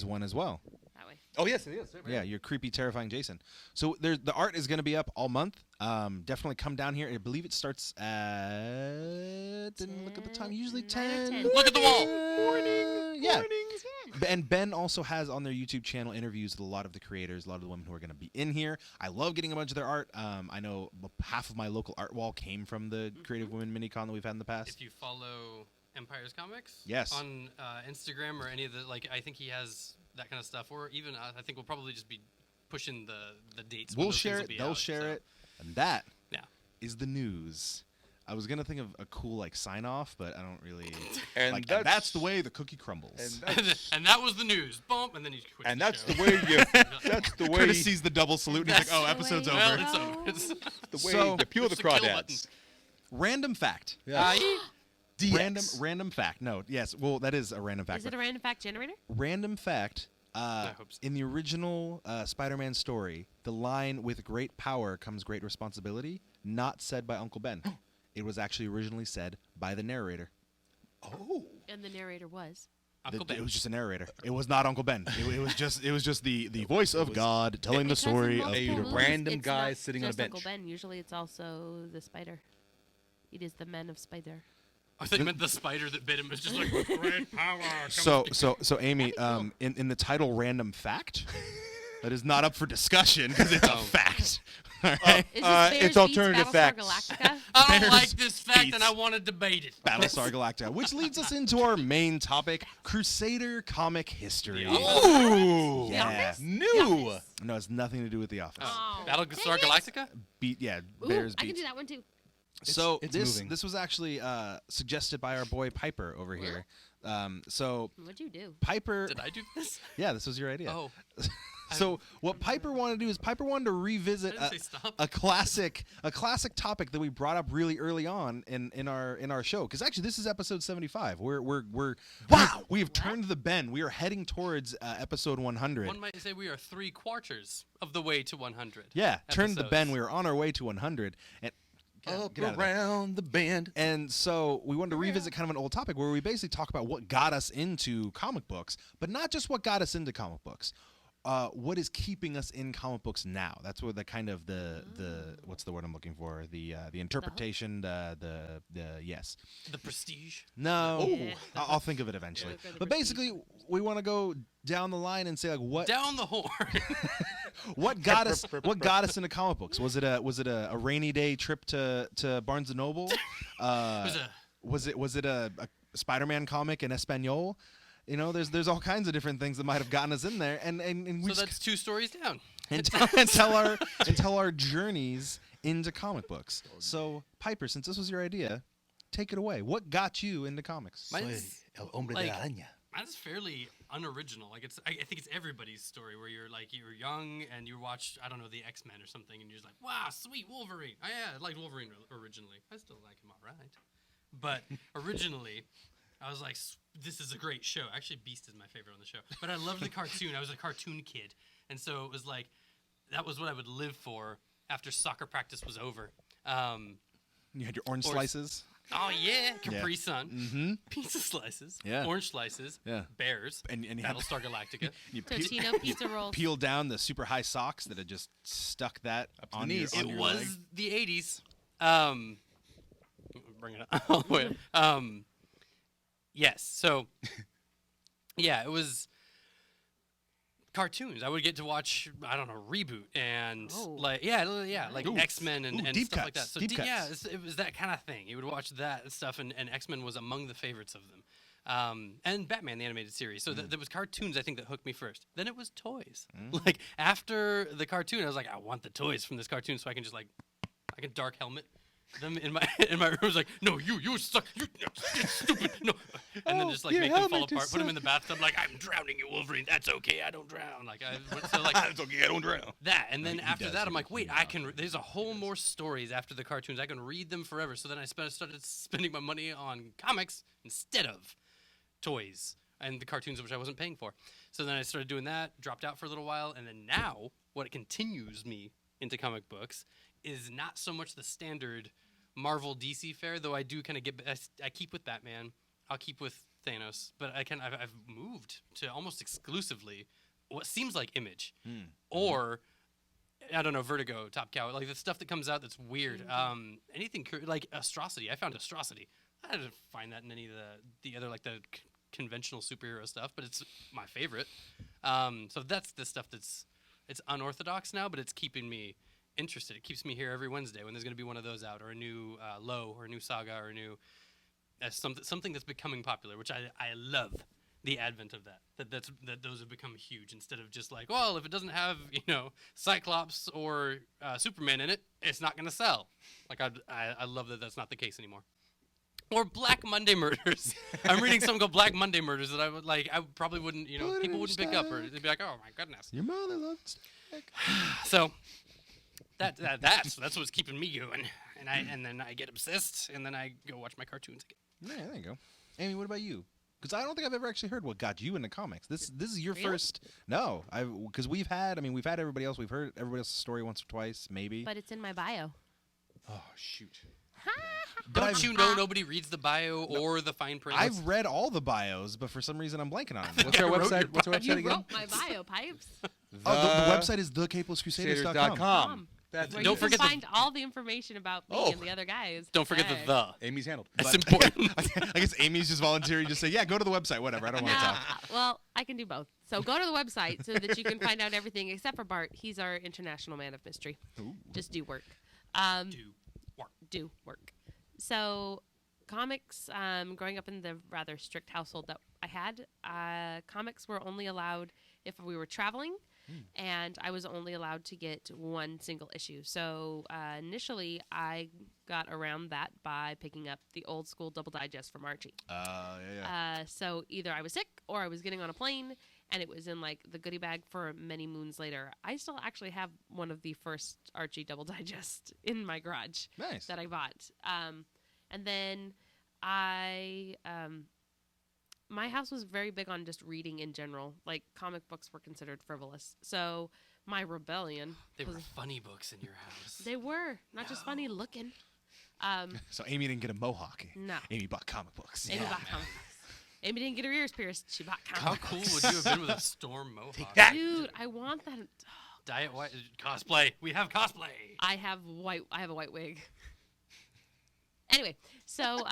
[SPEAKER 1] one as well.
[SPEAKER 3] That way.
[SPEAKER 4] Oh yes, it is.
[SPEAKER 1] Yeah, your creepy, terrifying Jason. So the art is going to be up all month. Definitely come down here. I believe it starts at. Didn't look at the time. Usually
[SPEAKER 3] 9 or
[SPEAKER 1] 10.
[SPEAKER 3] 10.
[SPEAKER 2] Look at the wall.
[SPEAKER 1] Yeah. And Ben also has on their YouTube channel interviews with a lot of the creators, a lot of the women who are going to be in here. I love getting a bunch of their art. I know half of my local art wall came from the Creative Women Mini-Con that we've had in the past.
[SPEAKER 2] If you follow Empire's Comics,
[SPEAKER 1] Yes.
[SPEAKER 2] on Instagram or any of the I think he has that kind of stuff, or even I think we'll probably just be pushing the dates. when
[SPEAKER 1] We'll
[SPEAKER 2] those
[SPEAKER 1] share
[SPEAKER 2] things
[SPEAKER 1] it.
[SPEAKER 2] will be
[SPEAKER 1] They'll
[SPEAKER 2] out,
[SPEAKER 1] share
[SPEAKER 2] so,
[SPEAKER 1] it. And that is
[SPEAKER 2] Yeah.
[SPEAKER 1] the news. I was gonna think of a cool sign off, but I don't really.
[SPEAKER 4] And
[SPEAKER 1] and
[SPEAKER 4] that's-
[SPEAKER 1] that's the way the cookie crumbles.
[SPEAKER 2] And that was the news. Bump, and then he quit.
[SPEAKER 4] And
[SPEAKER 2] the
[SPEAKER 4] that's
[SPEAKER 2] show.
[SPEAKER 4] the way you. That's the way.
[SPEAKER 1] Curtis sees the double salute and he's like,
[SPEAKER 3] That's
[SPEAKER 1] "Oh,
[SPEAKER 3] the
[SPEAKER 1] episode's
[SPEAKER 3] way
[SPEAKER 1] over."
[SPEAKER 3] it
[SPEAKER 2] Well, it's over. It's
[SPEAKER 4] the way
[SPEAKER 1] So-
[SPEAKER 4] you peel the
[SPEAKER 2] Push the kill
[SPEAKER 4] crawdads.
[SPEAKER 1] Random fact:
[SPEAKER 4] Yeah. DX.
[SPEAKER 1] Random fact. No, yes. Well, that is a random fact.
[SPEAKER 3] Is it a random fact generator?
[SPEAKER 1] Random fact.
[SPEAKER 2] hope so.
[SPEAKER 1] In the original Spider-Man story, the line "with great power comes great responsibility" not said by Uncle Ben. It was actually originally said by the narrator.
[SPEAKER 4] Oh.
[SPEAKER 3] And the narrator was.
[SPEAKER 2] Uncle Ben.
[SPEAKER 1] It was just a narrator. It was not Uncle Ben. It was just the voice of God telling the
[SPEAKER 3] Because in
[SPEAKER 1] story of
[SPEAKER 3] multiple
[SPEAKER 1] Peter.
[SPEAKER 3] movies,
[SPEAKER 4] random
[SPEAKER 3] it's
[SPEAKER 4] guy
[SPEAKER 3] not
[SPEAKER 4] sitting on a
[SPEAKER 3] just
[SPEAKER 4] bench.
[SPEAKER 3] Uncle Ben. Usually it's also the spider. It is the man of spider.
[SPEAKER 2] I thought you meant the spider that bit him was just like, with great power.
[SPEAKER 1] So Amy, in the title "Random Fact," that is not up for discussion because it's a fact. All right?
[SPEAKER 3] Is this
[SPEAKER 4] it's
[SPEAKER 3] Bears
[SPEAKER 4] alternative
[SPEAKER 3] beats Battlestar
[SPEAKER 4] facts.
[SPEAKER 3] Galactica?
[SPEAKER 2] I don't
[SPEAKER 1] Bears
[SPEAKER 2] like this fact,
[SPEAKER 1] beats
[SPEAKER 2] and I want to debate it.
[SPEAKER 1] Battlestar Galactica, which leads us into our main topic: Crusader comic history.
[SPEAKER 4] Ooh.
[SPEAKER 1] Yeah.
[SPEAKER 4] New.
[SPEAKER 1] No, it's nothing to do with The Office.
[SPEAKER 3] Oh,
[SPEAKER 2] Battlestar
[SPEAKER 3] dang it.
[SPEAKER 2] Galactica?
[SPEAKER 3] Ooh,
[SPEAKER 1] Bears
[SPEAKER 3] I can
[SPEAKER 1] beats.
[SPEAKER 3] do that one too.
[SPEAKER 1] So
[SPEAKER 4] it's
[SPEAKER 1] this
[SPEAKER 4] moving.
[SPEAKER 1] this was actually suggested by our boy Piper over here. So
[SPEAKER 3] What'd you do?
[SPEAKER 1] Piper,
[SPEAKER 2] Did I do this?
[SPEAKER 1] yeah, this was your idea.
[SPEAKER 2] Oh.
[SPEAKER 1] So what Piper wanted to do is Piper wanted to revisit
[SPEAKER 2] I didn't say stop.
[SPEAKER 1] a classic topic that we brought up really early on in our show. Because actually, this is episode 75. We have turned the bend. We are heading towards episode 100.
[SPEAKER 2] One might say we are 3/4 of the way to 100.
[SPEAKER 1] Yeah, turned the
[SPEAKER 2] episodes.
[SPEAKER 1] bend. We are on our way to 100. And
[SPEAKER 4] Up
[SPEAKER 1] get out of there.
[SPEAKER 4] around the band.
[SPEAKER 1] And so we wanted to revisit kind of an old topic where we basically talk about what got us into comic books, but not just what got us into comic books. What is keeping us in comic books now? That's where the kind of the what's the word I'm looking for? The interpretation, the yes.
[SPEAKER 2] The prestige.
[SPEAKER 1] No,
[SPEAKER 3] Yeah.
[SPEAKER 1] I'll think of it eventually.
[SPEAKER 3] Yeah.
[SPEAKER 1] But basically, we want to go down the line and say like what
[SPEAKER 2] Down the horn.
[SPEAKER 1] what got us into comic books? Was it a rainy day trip to Barnes and Noble? Was it a Spider-Man comic in Espanol? You know, there's all kinds of different things that might have gotten us in there, and we
[SPEAKER 2] So
[SPEAKER 1] just
[SPEAKER 2] that's 2 stories down.
[SPEAKER 1] and tell our journeys into comic books. So Piper, since this was your idea, take it away. What got you into comics?
[SPEAKER 2] Mine's,
[SPEAKER 4] El hombre
[SPEAKER 2] like-
[SPEAKER 4] de araña.
[SPEAKER 2] mine's fairly unoriginal. Like I think it's everybody's story where you're young and you watch, I don't know, the X-Men or something, and you're just like, wow, sweet Wolverine. Oh, yeah, I liked Wolverine originally. I still like him all right. But originally, I was like, this is a great show. Actually, Beast is my favorite on the show. But I loved the cartoon. I was a cartoon kid. And so it was like, that was what I would live for after soccer practice was over.
[SPEAKER 1] You had your orange
[SPEAKER 2] Or-
[SPEAKER 1] slices.
[SPEAKER 2] Oh, yeah. Capri Sun.
[SPEAKER 1] Mm-hmm.
[SPEAKER 2] Pizza slices.
[SPEAKER 1] Yeah.
[SPEAKER 2] Orange slices.
[SPEAKER 1] Yeah.
[SPEAKER 2] Bears.
[SPEAKER 1] And you had
[SPEAKER 2] Battlestar Galactica.
[SPEAKER 1] you
[SPEAKER 3] Totino pizza rolls.
[SPEAKER 1] peel down the super high socks that had just stuck that
[SPEAKER 4] Up to the
[SPEAKER 1] on
[SPEAKER 4] knees.
[SPEAKER 1] Your,
[SPEAKER 2] It
[SPEAKER 1] on your
[SPEAKER 2] was
[SPEAKER 1] leg.
[SPEAKER 2] the 80s. Bring it up. Wait. Yes. So, yeah, it was cartoons. I would get to watch, I don't know, Reboot and
[SPEAKER 3] Oh.
[SPEAKER 2] like
[SPEAKER 1] Ooh.
[SPEAKER 2] X-Men and
[SPEAKER 1] Ooh, deep
[SPEAKER 2] stuff like that.
[SPEAKER 1] cuts,
[SPEAKER 2] So
[SPEAKER 1] deep
[SPEAKER 2] yeah,
[SPEAKER 1] cuts.
[SPEAKER 2] it was that kind of thing. You would watch that stuff, and X-Men was among the favorites of them. And Batman the animated series. So there was cartoons I think that hooked me first. Then it was toys. Like after the cartoon, I was like, I want the toys from this cartoon so I can just like I can Dark Helmet them in my room. I was like, no, you suck, you stupid, no, and then just like
[SPEAKER 4] your
[SPEAKER 2] make them fall
[SPEAKER 4] helmet
[SPEAKER 2] apart.
[SPEAKER 4] is
[SPEAKER 2] Put them in the bathtub. Like I'm drowning you, Wolverine. That's okay, I don't drown. Like so like
[SPEAKER 4] It's okay, I don't drown.
[SPEAKER 2] that, and then
[SPEAKER 1] He
[SPEAKER 2] after
[SPEAKER 1] does,
[SPEAKER 2] that,
[SPEAKER 1] he
[SPEAKER 2] I'm like,
[SPEAKER 1] does,
[SPEAKER 2] wait,
[SPEAKER 1] he
[SPEAKER 2] I can. There's a whole more stories after the cartoons. I can read them forever. So then I started spending my money on comics instead of toys and the cartoons, which I wasn't paying for. So then I started doing that, dropped out for a little while, and then now what continues me into comic books is not so much the standard Marvel DC fare, though I do kind of get. I keep with Batman. I'll keep with Thanos, but I've moved to almost exclusively what seems like Image, or I don't know, Vertigo, Top Cow, like the stuff that comes out that's weird. Anything like Astrocity. I found Astrocity. I didn't find that in any of the other like the conventional superhero stuff, but it's my favorite. So that's the stuff it's unorthodox now, but it's keeping me interested. It keeps me here every Wednesday when there's going to be one of those out, or a new Low, or a new Saga, or a new something that's becoming popular, which I love the advent of that those have become huge instead of just like, well, if it doesn't have Cyclops or Superman in it, it's not going to sell. Like I love that that's not the case anymore. Or Black Monday Murders. I'm reading something called Black Monday Murders that I probably wouldn't,
[SPEAKER 1] Put it
[SPEAKER 2] people
[SPEAKER 1] in
[SPEAKER 2] wouldn't pick up, or
[SPEAKER 1] stack.
[SPEAKER 2] they'd be like, oh my goodness.
[SPEAKER 1] Your mother loves steak.
[SPEAKER 2] So that's what's keeping me going, and then I get obsessed, and then I go watch my cartoons again.
[SPEAKER 1] Yeah, there you go. Amy, what about you? Because I don't think I've ever actually heard what got you into comics. This is your
[SPEAKER 3] Really?
[SPEAKER 1] first. No, because we've had everybody else. We've heard everybody else's story once or twice, maybe.
[SPEAKER 3] But it's in my bio.
[SPEAKER 4] Oh shoot.
[SPEAKER 2] Don't you know nobody reads the bio or the fine print?
[SPEAKER 1] I've read all the bios, but for some reason I'm blanking on them.
[SPEAKER 4] What's our website? What's our
[SPEAKER 3] You
[SPEAKER 4] website again?
[SPEAKER 3] wrote my bio, Pipes.
[SPEAKER 1] The website is thecapelesscrusaders.com.
[SPEAKER 4] Crusaders.com. That's
[SPEAKER 3] Where
[SPEAKER 2] Don't
[SPEAKER 3] you
[SPEAKER 2] forget
[SPEAKER 3] can
[SPEAKER 2] the-
[SPEAKER 3] find all the information about me
[SPEAKER 4] Oh.
[SPEAKER 3] and the other guys.
[SPEAKER 2] Don't forget
[SPEAKER 3] Hey.
[SPEAKER 2] the.
[SPEAKER 4] Amy's handled.
[SPEAKER 2] It's important.
[SPEAKER 1] I guess Amy's just volunteering to say, yeah, go to the website, whatever. I don't want to talk.
[SPEAKER 3] Well, I can do both. So go to the website so that you can find out everything except for Bart. He's our international man of mystery. Just do work. Do work. So comics, growing up in the rather strict household that I had, comics were only allowed if we were traveling, and I was only allowed to get one single issue. So initially, I got around that by picking up the old school double digest from Archie.
[SPEAKER 1] Yeah.
[SPEAKER 3] So either I was sick or I was getting on a plane, and it was in like the goodie bag for many moons later. I still actually have one of the first Archie double digest in my garage
[SPEAKER 1] Nice.
[SPEAKER 3] that I bought. And then my house was very big on just reading in general. Like comic books were considered frivolous. So my rebellion
[SPEAKER 2] They were
[SPEAKER 3] was,
[SPEAKER 2] funny books in your house.
[SPEAKER 3] they were not just funny looking.
[SPEAKER 1] So Amy didn't get a mohawk.
[SPEAKER 3] No.
[SPEAKER 1] Amy bought comic books.
[SPEAKER 3] Amy bought comic books. Amy didn't get her ears pierced. She bought
[SPEAKER 2] How
[SPEAKER 3] comic
[SPEAKER 2] cool
[SPEAKER 3] books.
[SPEAKER 2] would you have been with a storm mohawk?
[SPEAKER 3] Dude, I want that.
[SPEAKER 2] Diet white cosplay. We have cosplay.
[SPEAKER 3] I have a white wig. Anyway, so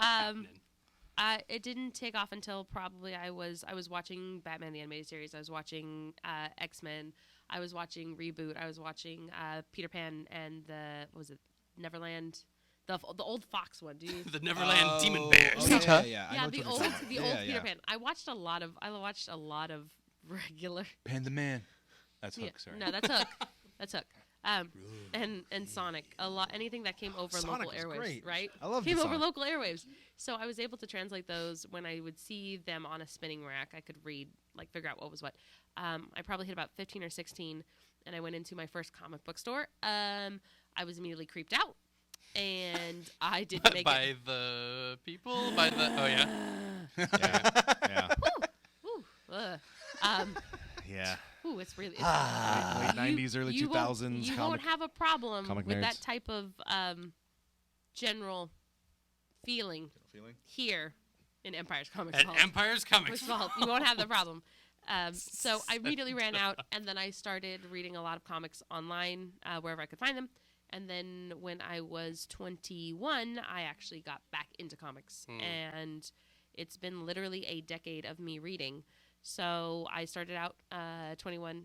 [SPEAKER 3] it didn't take off until probably I was watching Batman the Animated Series. I was watching X-Men. I was watching Reboot. I was watching Peter Pan and Neverland, the old Fox one. Dude.
[SPEAKER 2] The Neverland Demon Bears.
[SPEAKER 1] Yeah, I know
[SPEAKER 3] Yeah,
[SPEAKER 1] what
[SPEAKER 3] the
[SPEAKER 1] you're
[SPEAKER 3] old
[SPEAKER 1] talking about.
[SPEAKER 3] Peter
[SPEAKER 1] Yeah.
[SPEAKER 3] Pan. I watched a lot of regular.
[SPEAKER 4] Pan the Man. That's
[SPEAKER 3] Yeah,
[SPEAKER 4] Hook, sorry.
[SPEAKER 3] no, that's Hook. That's Hook. And Sonic, anything that came over
[SPEAKER 1] Sonic
[SPEAKER 3] local
[SPEAKER 1] was
[SPEAKER 3] airwaves,
[SPEAKER 1] great.
[SPEAKER 3] right?
[SPEAKER 1] I loved
[SPEAKER 3] came
[SPEAKER 1] the
[SPEAKER 3] over
[SPEAKER 1] Sonic.
[SPEAKER 3] local airwaves. So I was able to translate those when I would see them on a spinning rack. I could read, figure out what was what. I probably hit about 15 or 16, and I went into my first comic book store. I was immediately creeped out, and I didn't make
[SPEAKER 2] By
[SPEAKER 3] it.
[SPEAKER 2] the people? By the. Oh, yeah.
[SPEAKER 1] Yeah.
[SPEAKER 3] Ooh,
[SPEAKER 1] Yeah.
[SPEAKER 3] ooh, it's really. It's
[SPEAKER 1] Late 90s, early
[SPEAKER 3] you
[SPEAKER 1] 2000s.
[SPEAKER 3] You won't have a problem
[SPEAKER 1] comic
[SPEAKER 3] with that
[SPEAKER 1] nerds.
[SPEAKER 3] type of general feeling here in Empire's Comics
[SPEAKER 2] At
[SPEAKER 3] Hall.
[SPEAKER 2] Empire's Comics.
[SPEAKER 3] First of all, you won't have the problem. So I immediately ran out, and then I started reading a lot of comics online wherever I could find them. And then when I was 21, I actually got back into comics. And it's been literally a decade of me reading. So I started out 21,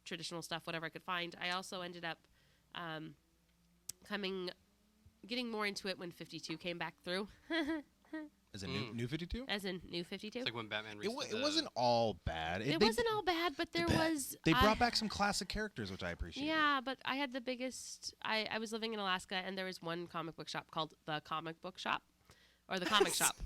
[SPEAKER 3] traditional stuff, whatever I could find. I also ended up getting more into it when 52 came back through.
[SPEAKER 1] Is it new 52?
[SPEAKER 3] As in New 52.
[SPEAKER 2] It's like when Batman reached
[SPEAKER 1] It wasn't all bad.
[SPEAKER 3] It wasn't all bad, but there was...
[SPEAKER 1] They brought back some classic characters, which I appreciate.
[SPEAKER 3] Yeah, but I had the biggest... I was living in Alaska, and there was one comic book shop called the Comic Book Shop. Or the Comic Shop.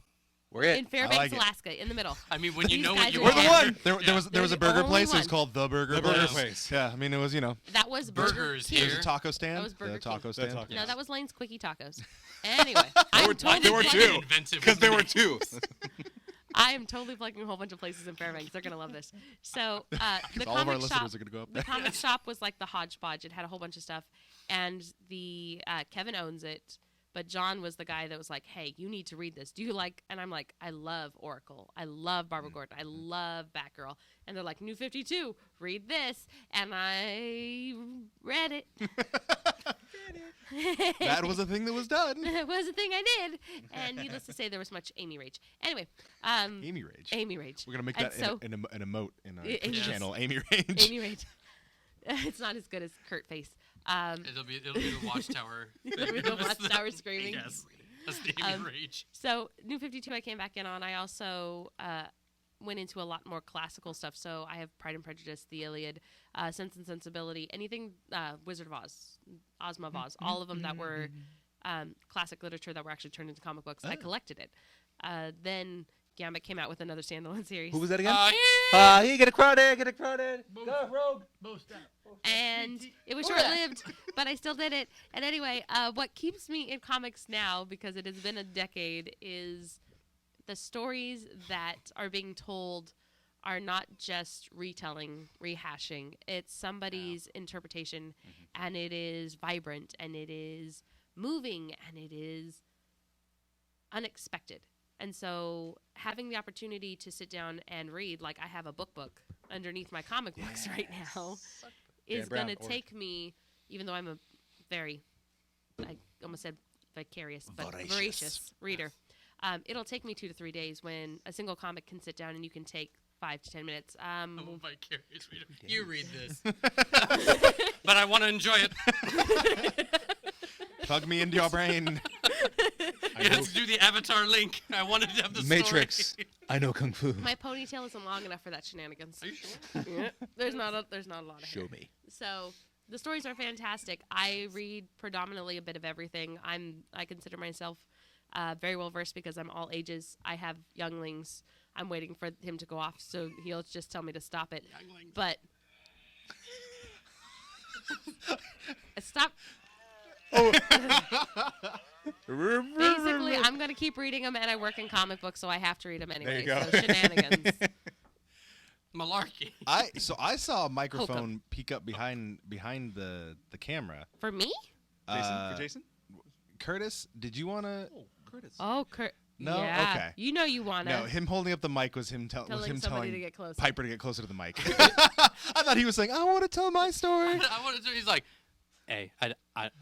[SPEAKER 4] We're it.
[SPEAKER 3] In Fairbanks,
[SPEAKER 1] like it.
[SPEAKER 3] Alaska, in the middle.
[SPEAKER 2] I mean, when you
[SPEAKER 3] These
[SPEAKER 2] know
[SPEAKER 3] guys
[SPEAKER 2] what you
[SPEAKER 3] are
[SPEAKER 2] want.
[SPEAKER 3] the
[SPEAKER 1] There was
[SPEAKER 3] They're
[SPEAKER 1] a
[SPEAKER 3] the
[SPEAKER 1] burger
[SPEAKER 3] only
[SPEAKER 1] place. It was
[SPEAKER 3] one.
[SPEAKER 1] called the Burger
[SPEAKER 4] The Burger
[SPEAKER 1] Place.
[SPEAKER 4] Place.
[SPEAKER 1] Yeah, I mean it was
[SPEAKER 3] That was
[SPEAKER 2] Burgers
[SPEAKER 3] King.
[SPEAKER 1] There was
[SPEAKER 2] here.
[SPEAKER 1] a taco stand.
[SPEAKER 3] That was Burger
[SPEAKER 1] the taco
[SPEAKER 3] King.
[SPEAKER 1] stand.
[SPEAKER 4] Taco
[SPEAKER 3] No,
[SPEAKER 1] Yeah.
[SPEAKER 3] that was Lane's Quickie Tacos. Anyway, I'm totally
[SPEAKER 4] there were
[SPEAKER 3] plugging-
[SPEAKER 4] two.
[SPEAKER 2] Inventive
[SPEAKER 4] Because
[SPEAKER 2] with
[SPEAKER 4] there
[SPEAKER 2] me.
[SPEAKER 4] were two.
[SPEAKER 3] I am totally plugging a whole bunch of places in Fairbanks. They're gonna love this. So the
[SPEAKER 1] All of our
[SPEAKER 3] comic shop,
[SPEAKER 1] listeners are gonna go up
[SPEAKER 3] the
[SPEAKER 1] there.
[SPEAKER 3] comic shop was like the hodgepodge. It had a whole bunch of stuff, and the Kevin owns it, but John was the guy that was like, "Hey, you need to read this. Do you like?" And I'm like, "I love Oracle. I love Barbara Gordon. I love Batgirl." And they're like, "New 52, read this," and I read it.
[SPEAKER 1] That was a thing that was done.
[SPEAKER 3] It was a thing I did, and needless to say, there was much Amy rage. Anyway,
[SPEAKER 1] Amy Rage.
[SPEAKER 3] Amy rage.
[SPEAKER 1] We're gonna make
[SPEAKER 3] And
[SPEAKER 1] that
[SPEAKER 3] so-
[SPEAKER 1] an emote in our
[SPEAKER 3] Amy
[SPEAKER 1] Twitch
[SPEAKER 2] Rage.
[SPEAKER 1] channel. Amy Rage.
[SPEAKER 3] Amy rage. It's not as good as Curt face.
[SPEAKER 2] It'll be the Watchtower.
[SPEAKER 3] It'll be the Watchtower screaming.
[SPEAKER 2] Yes. That's the Amy Rage.
[SPEAKER 3] So New 52 I came back in on. I also went into a lot more classical stuff. So I have Pride and Prejudice, The Iliad, Sense and Sensibility, anything Wizard of Oz, Ozma of Oz, all of them that were classic literature that were actually turned into comic books. I collected it. Then Gambit came out with another standalone series.
[SPEAKER 4] Who was that again?
[SPEAKER 2] Yeah.
[SPEAKER 4] Get a crowded, get a crowded. Go, Rogue.
[SPEAKER 3] And it was short-lived, but I still did it. And anyway, what keeps me in comics now, because it has been a decade, is the stories that are being told are not just retelling, rehashing. It's somebody's interpretation, and it is vibrant, and it is moving, and it is unexpected. And so having the opportunity to sit down and read, like I have a book underneath my comic books right now, is going to take me, even though I'm a very, I almost said vicarious, but voracious reader. It'll take me 2 to 3 days when a single comic can sit down and you can take 5 to 10 minutes.
[SPEAKER 2] I'm a vicarious reader. You read this. But I want to enjoy it.
[SPEAKER 1] Plug me into your brain.
[SPEAKER 2] You have to do the Avatar link. I wanted to have the
[SPEAKER 4] Matrix.
[SPEAKER 2] story.
[SPEAKER 4] I know kung fu.
[SPEAKER 3] My ponytail isn't long enough for that shenanigans.
[SPEAKER 2] Are you sure?
[SPEAKER 3] Yeah. There's not a lot of
[SPEAKER 4] Show
[SPEAKER 3] hair.
[SPEAKER 4] me.
[SPEAKER 3] So the stories are fantastic. I read predominantly a bit of everything. I consider myself very well versed because I'm all ages. I have younglings. I'm waiting for him to go off, so he'll just tell me to stop it.
[SPEAKER 2] Younglings.
[SPEAKER 3] But stop. Basically, I'm going to keep reading them, and I work in comic books, so I have to read them anyway.
[SPEAKER 4] you go.
[SPEAKER 3] So shenanigans.
[SPEAKER 2] Malarkey.
[SPEAKER 1] I saw a microphone peek up behind the camera.
[SPEAKER 3] For me?
[SPEAKER 4] For Jason?
[SPEAKER 1] Curtis, did you want to?
[SPEAKER 4] Oh, Curtis.
[SPEAKER 3] Oh, Curt.
[SPEAKER 1] No?
[SPEAKER 3] Yeah.
[SPEAKER 1] Okay.
[SPEAKER 3] You know you want to.
[SPEAKER 1] No, him holding up the mic was him
[SPEAKER 3] Telling somebody
[SPEAKER 1] telling
[SPEAKER 3] to get closer.
[SPEAKER 1] Piper to get closer to the mic. I thought he was saying, "I want to tell my story."
[SPEAKER 2] I wanted to. He's like, hey, I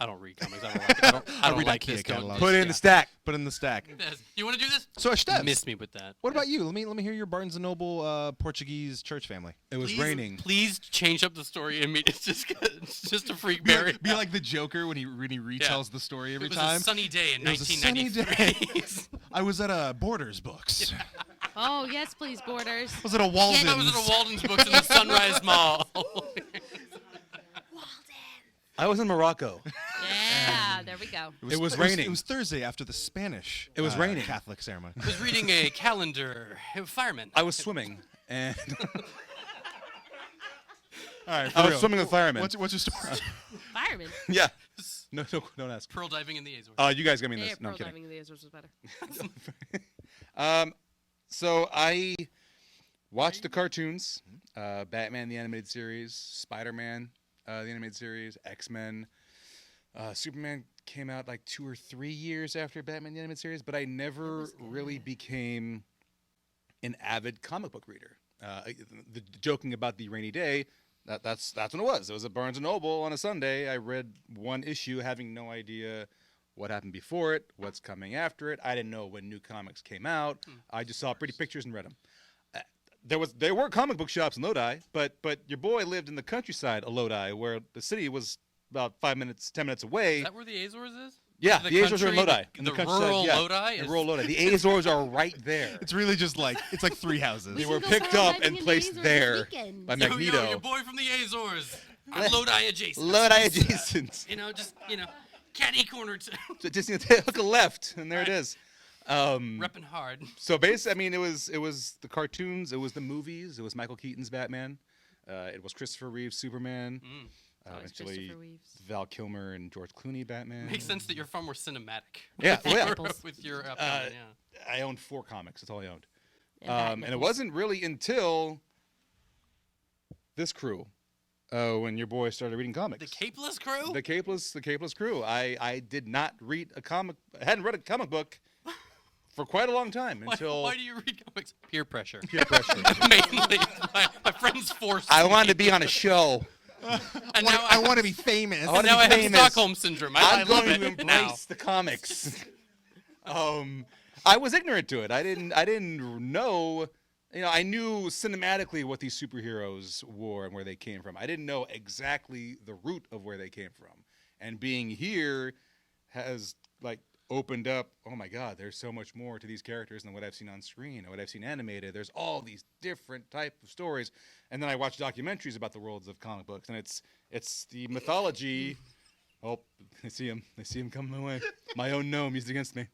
[SPEAKER 2] don't read comics. I don't like it. I don't
[SPEAKER 1] read
[SPEAKER 2] like
[SPEAKER 1] IKEA
[SPEAKER 2] this. Don't
[SPEAKER 1] catalogs.
[SPEAKER 4] Put it in the stack.
[SPEAKER 1] Put in the stack.
[SPEAKER 2] You want to do this?
[SPEAKER 1] So, Steph,
[SPEAKER 2] Miss me with that.
[SPEAKER 1] what about you? Let me hear your Barnes and Noble Portuguese church family.
[SPEAKER 4] It was
[SPEAKER 2] Please-
[SPEAKER 4] raining.
[SPEAKER 2] Please change up the story and it's just a freak Barry.
[SPEAKER 1] Be like the Joker when he retells the story every
[SPEAKER 2] It was
[SPEAKER 1] time.
[SPEAKER 2] a sunny day in
[SPEAKER 1] It was a sunny
[SPEAKER 2] 1993.
[SPEAKER 1] I was at Borders Books.
[SPEAKER 3] Oh, yes, please, Borders.
[SPEAKER 1] I was at a Walden's.
[SPEAKER 2] I was at a Walden's Books in the Sunrise Mall.
[SPEAKER 4] I was in Morocco.
[SPEAKER 3] Yeah, there we go.
[SPEAKER 4] It was raining.
[SPEAKER 1] It was Thursday after the Spanish.
[SPEAKER 4] It was raining.
[SPEAKER 1] Catholic ceremony.
[SPEAKER 2] I was reading a calendar. Fireman.
[SPEAKER 4] I was swimming, and
[SPEAKER 1] All right,
[SPEAKER 4] I was swimming with firemen.
[SPEAKER 1] What's your story?
[SPEAKER 3] Fireman.
[SPEAKER 4] Yeah. No, don't ask.
[SPEAKER 2] Pearl diving in the Azores.
[SPEAKER 4] You guys got me in
[SPEAKER 3] Yeah,
[SPEAKER 4] this. No, I'm
[SPEAKER 3] pearl
[SPEAKER 4] kidding.
[SPEAKER 3] diving in the Azores was better.
[SPEAKER 4] So I watched the cartoons, Batman the animated series, Spider-Man the animated series, X-Men. Superman came out like 2 or 3 years after Batman the animated series, but I never really became an avid comic book reader. The joking about the rainy day, that's when it was. It was at Barnes & Noble on a Sunday. I read one issue having no idea what happened before it, what's coming after it. I didn't know when new comics came out. I just saw pretty pictures and read them. There were comic book shops in Lodi, but your boy lived in the countryside of Lodi, where the city was about 10 minutes away.
[SPEAKER 2] Is that where the Azores is?
[SPEAKER 4] Yeah,
[SPEAKER 2] The
[SPEAKER 4] the Azores are in
[SPEAKER 2] country,
[SPEAKER 4] Lodi. In
[SPEAKER 2] the
[SPEAKER 4] countryside,
[SPEAKER 2] rural
[SPEAKER 4] yeah,
[SPEAKER 2] Lodi
[SPEAKER 4] in
[SPEAKER 2] is-
[SPEAKER 4] rural Lodi. The Azores are right there.
[SPEAKER 1] It's really just like it's like 3 houses.
[SPEAKER 4] They were
[SPEAKER 3] Go
[SPEAKER 4] picked
[SPEAKER 3] pearl
[SPEAKER 4] up
[SPEAKER 3] diving
[SPEAKER 4] and
[SPEAKER 3] in the
[SPEAKER 4] placed
[SPEAKER 3] Azores
[SPEAKER 4] there
[SPEAKER 3] this weekend.
[SPEAKER 4] by
[SPEAKER 2] Yo,
[SPEAKER 4] Magneto.
[SPEAKER 2] your boy from the Azores. I'm Lodi adjacent.
[SPEAKER 4] Lodi adjacent.
[SPEAKER 2] Just catty corner
[SPEAKER 4] So just hook a left, and there it is.
[SPEAKER 2] repping hard.
[SPEAKER 4] So basically, I mean, it was the cartoons, it was the movies, it was Michael Keaton's Batman, it was Christopher Reeve's Superman,
[SPEAKER 3] Always
[SPEAKER 4] eventually
[SPEAKER 3] Christopher Reeves.
[SPEAKER 4] Val Kilmer and George Clooney Batman.
[SPEAKER 2] Makes sense that you're far more cinematic.
[SPEAKER 4] Yeah,
[SPEAKER 2] with
[SPEAKER 4] well,
[SPEAKER 2] your, with your upcoming, yeah.
[SPEAKER 4] I owned 4 comics. That's all I owned.
[SPEAKER 3] And Bat
[SPEAKER 4] And it
[SPEAKER 3] nipples.
[SPEAKER 4] wasn't really until this crew, when your boy started reading comics.
[SPEAKER 2] The Capeless Crew?
[SPEAKER 4] The Capeless crew. I did not read a comic. I hadn't read a comic book for quite a long time until
[SPEAKER 2] Why do you read comics? Peer pressure.
[SPEAKER 4] peer pressure.
[SPEAKER 2] Mainly. My friends forced
[SPEAKER 4] I
[SPEAKER 2] me.
[SPEAKER 4] wanted to be on a show.
[SPEAKER 2] And now
[SPEAKER 1] I want to be famous.
[SPEAKER 4] wanna
[SPEAKER 2] now
[SPEAKER 4] be
[SPEAKER 2] I have
[SPEAKER 4] famous.
[SPEAKER 2] Stockholm syndrome. I
[SPEAKER 4] I'm
[SPEAKER 2] love
[SPEAKER 4] going to
[SPEAKER 2] it
[SPEAKER 4] embrace
[SPEAKER 2] now.
[SPEAKER 4] the comics. I was ignorant to it. I didn't know. I knew cinematically what these superheroes wore and where they came from. I didn't know exactly the root of where they came from. And being here has opened up. Oh my God, there's so much more to these characters than what I've seen on screen and what I've seen animated. There's all these different type of stories. And then I watch documentaries about the worlds of comic books, and it's the mythology. Oh, I see him. I see him coming my way. My own gnome used against me.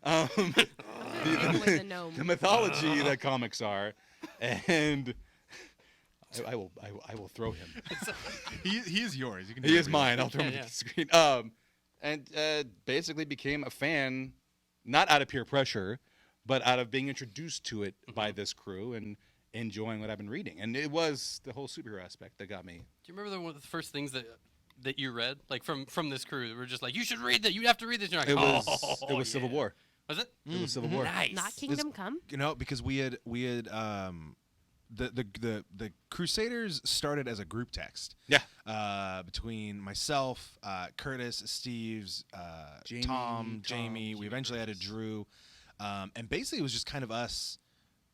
[SPEAKER 3] With the gnome.
[SPEAKER 4] The mythology that comics are, and I will throw him.
[SPEAKER 1] He is yours. You can.
[SPEAKER 4] He
[SPEAKER 1] do
[SPEAKER 4] is
[SPEAKER 1] it.
[SPEAKER 4] mine. I'll throw him
[SPEAKER 2] Yeah,
[SPEAKER 4] at the screen. And basically became a fan, not out of peer pressure, but out of being introduced to it by this crew and enjoying what I've been reading. And it was the whole superhero aspect that got me.
[SPEAKER 2] Do you remember one of the first things that you read, like from this crew, that were just like, you should read that, you have to read this. You're like,
[SPEAKER 4] It was Civil
[SPEAKER 2] yeah.
[SPEAKER 4] War.
[SPEAKER 2] Was it?
[SPEAKER 4] It was Civil War.
[SPEAKER 2] Nice.
[SPEAKER 3] Not Kingdom Come.
[SPEAKER 1] Because we had the Crusaders started as a group text.
[SPEAKER 4] Yeah.
[SPEAKER 1] Between myself, Curtis, Steve's, Tom, Jamie. We eventually added Drew, and basically it was just kind of us,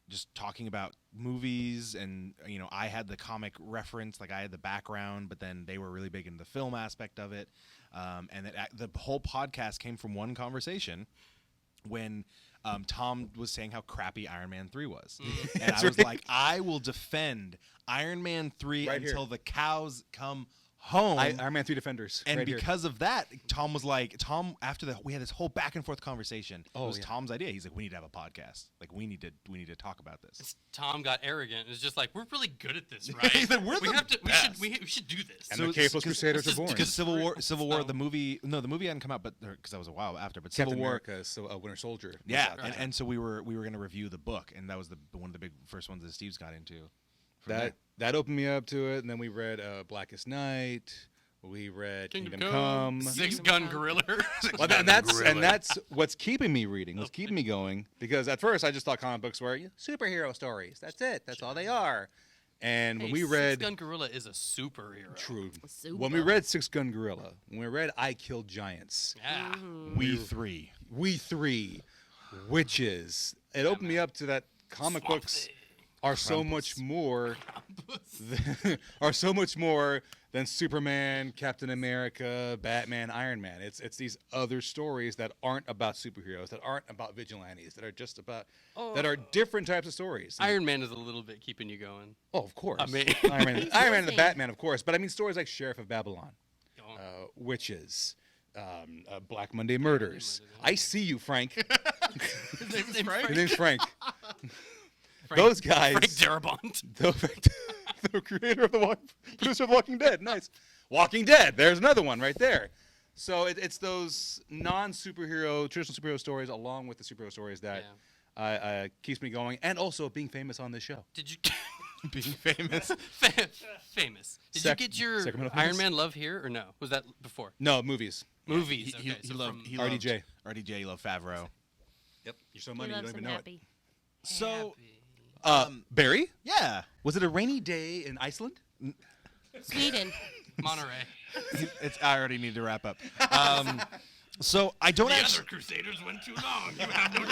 [SPEAKER 1] just talking about movies, and I had the comic reference, like I had the background, but then they were really big into the film aspect of it, and the whole podcast came from one conversation when Tom was saying how crappy Iron Man 3 was. And I was like, I will defend Iron Man 3
[SPEAKER 4] Right
[SPEAKER 1] until
[SPEAKER 4] here.
[SPEAKER 1] the cows come home.
[SPEAKER 4] Iron Man 3 Defenders.
[SPEAKER 1] And
[SPEAKER 4] right here.
[SPEAKER 1] because of that, Tom was like, after we had this whole back and forth conversation. It was
[SPEAKER 4] yeah.
[SPEAKER 1] Tom's idea. He's like, we need to have a podcast. Like, we need to talk about this.
[SPEAKER 2] Tom got arrogant. It was just like, we're really good at this, right?
[SPEAKER 1] He's like,
[SPEAKER 2] we should do this.
[SPEAKER 4] And the Capeless Crusaders are born.
[SPEAKER 1] Because Civil War,
[SPEAKER 2] So-
[SPEAKER 1] the movie hadn't come out, but because that was a while after. But
[SPEAKER 4] Captain
[SPEAKER 1] Civil War,
[SPEAKER 4] America, Winter Soldier. was
[SPEAKER 1] yeah,
[SPEAKER 4] out there.
[SPEAKER 1] and so we were going to review the book, and that was one of the big first ones that Steve's got into. from there.
[SPEAKER 4] That opened me up to it, and then we read Blackest Night. We read Kingdom Come.
[SPEAKER 2] Six Gun Gorilla.
[SPEAKER 4] Well, and that's what's keeping me reading. What's keeping me going? Because at first I just thought comic books were superhero stories. That's it. That's all they are. And when we read
[SPEAKER 2] Six Gun Gorilla is a superhero.
[SPEAKER 4] True.
[SPEAKER 3] Super.
[SPEAKER 4] When we read Six Gun Gorilla, when we read I Killed Giants,
[SPEAKER 2] Yeah.
[SPEAKER 1] We Three.
[SPEAKER 4] We Three, Witches, it opened me up to that comic
[SPEAKER 2] Swamp
[SPEAKER 4] books
[SPEAKER 2] Thing.
[SPEAKER 4] are so much more are so much more than Superman, Captain America, Batman, Iron Man. It's these other stories that aren't about superheroes, that aren't about vigilantes, that are just about that are different types of stories.
[SPEAKER 2] Iron Man is a little bit keeping you going.
[SPEAKER 4] Oh, of course.
[SPEAKER 2] I mean-
[SPEAKER 4] Iron Man,
[SPEAKER 3] He's
[SPEAKER 4] Iron Man and the
[SPEAKER 3] forcing.
[SPEAKER 4] Batman, of course. But I mean stories like Sheriff of Babylon,
[SPEAKER 2] Go
[SPEAKER 1] Oh.
[SPEAKER 2] on.
[SPEAKER 4] Witches, Black Monday Murders.
[SPEAKER 2] Monday,
[SPEAKER 4] I see you, Frank.
[SPEAKER 2] His name's Frank.
[SPEAKER 4] His name's Frank.
[SPEAKER 2] Frank-
[SPEAKER 4] Those guys.
[SPEAKER 2] Frank Darabont.
[SPEAKER 4] The creator of producer of Walking Dead. Nice. Walking Dead. There's another one right there. So it's those non-superhero, traditional superhero stories, along with the superhero stories that keeps me going, and also being famous on this show.
[SPEAKER 2] Did you
[SPEAKER 1] Being famous.
[SPEAKER 2] famous? Did
[SPEAKER 4] Sec-
[SPEAKER 2] you get your
[SPEAKER 4] Sacramento
[SPEAKER 2] Iron
[SPEAKER 4] famous?
[SPEAKER 2] Man love here or no? Was that before?
[SPEAKER 4] No, movies.
[SPEAKER 2] Movies.
[SPEAKER 1] He,
[SPEAKER 2] Okay,
[SPEAKER 1] he
[SPEAKER 2] so
[SPEAKER 1] loved
[SPEAKER 2] from-
[SPEAKER 1] he loved
[SPEAKER 4] RDJ.
[SPEAKER 1] RDJ. He loved Favreau.
[SPEAKER 4] Yep. You're so
[SPEAKER 3] He
[SPEAKER 4] money you
[SPEAKER 3] loves
[SPEAKER 4] don't
[SPEAKER 3] him
[SPEAKER 4] even know
[SPEAKER 3] happy.
[SPEAKER 1] So
[SPEAKER 2] Happy.
[SPEAKER 4] Barry?
[SPEAKER 1] yeah,
[SPEAKER 4] Was it a rainy day in Iceland?
[SPEAKER 3] Sweden.
[SPEAKER 2] Monterey.
[SPEAKER 1] I already need to wrap up. So I don't
[SPEAKER 2] The
[SPEAKER 1] actually.
[SPEAKER 2] other Crusaders went too long. You have no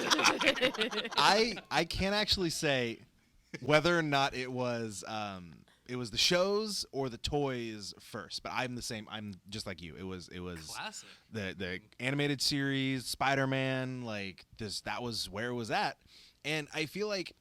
[SPEAKER 2] time.
[SPEAKER 1] I can't actually say whether or not it was the shows or the toys first, but I'm the same. I'm just like you. It was
[SPEAKER 2] Classic.
[SPEAKER 1] the animated series, Spider-Man, like this. That was where it was at, and I feel like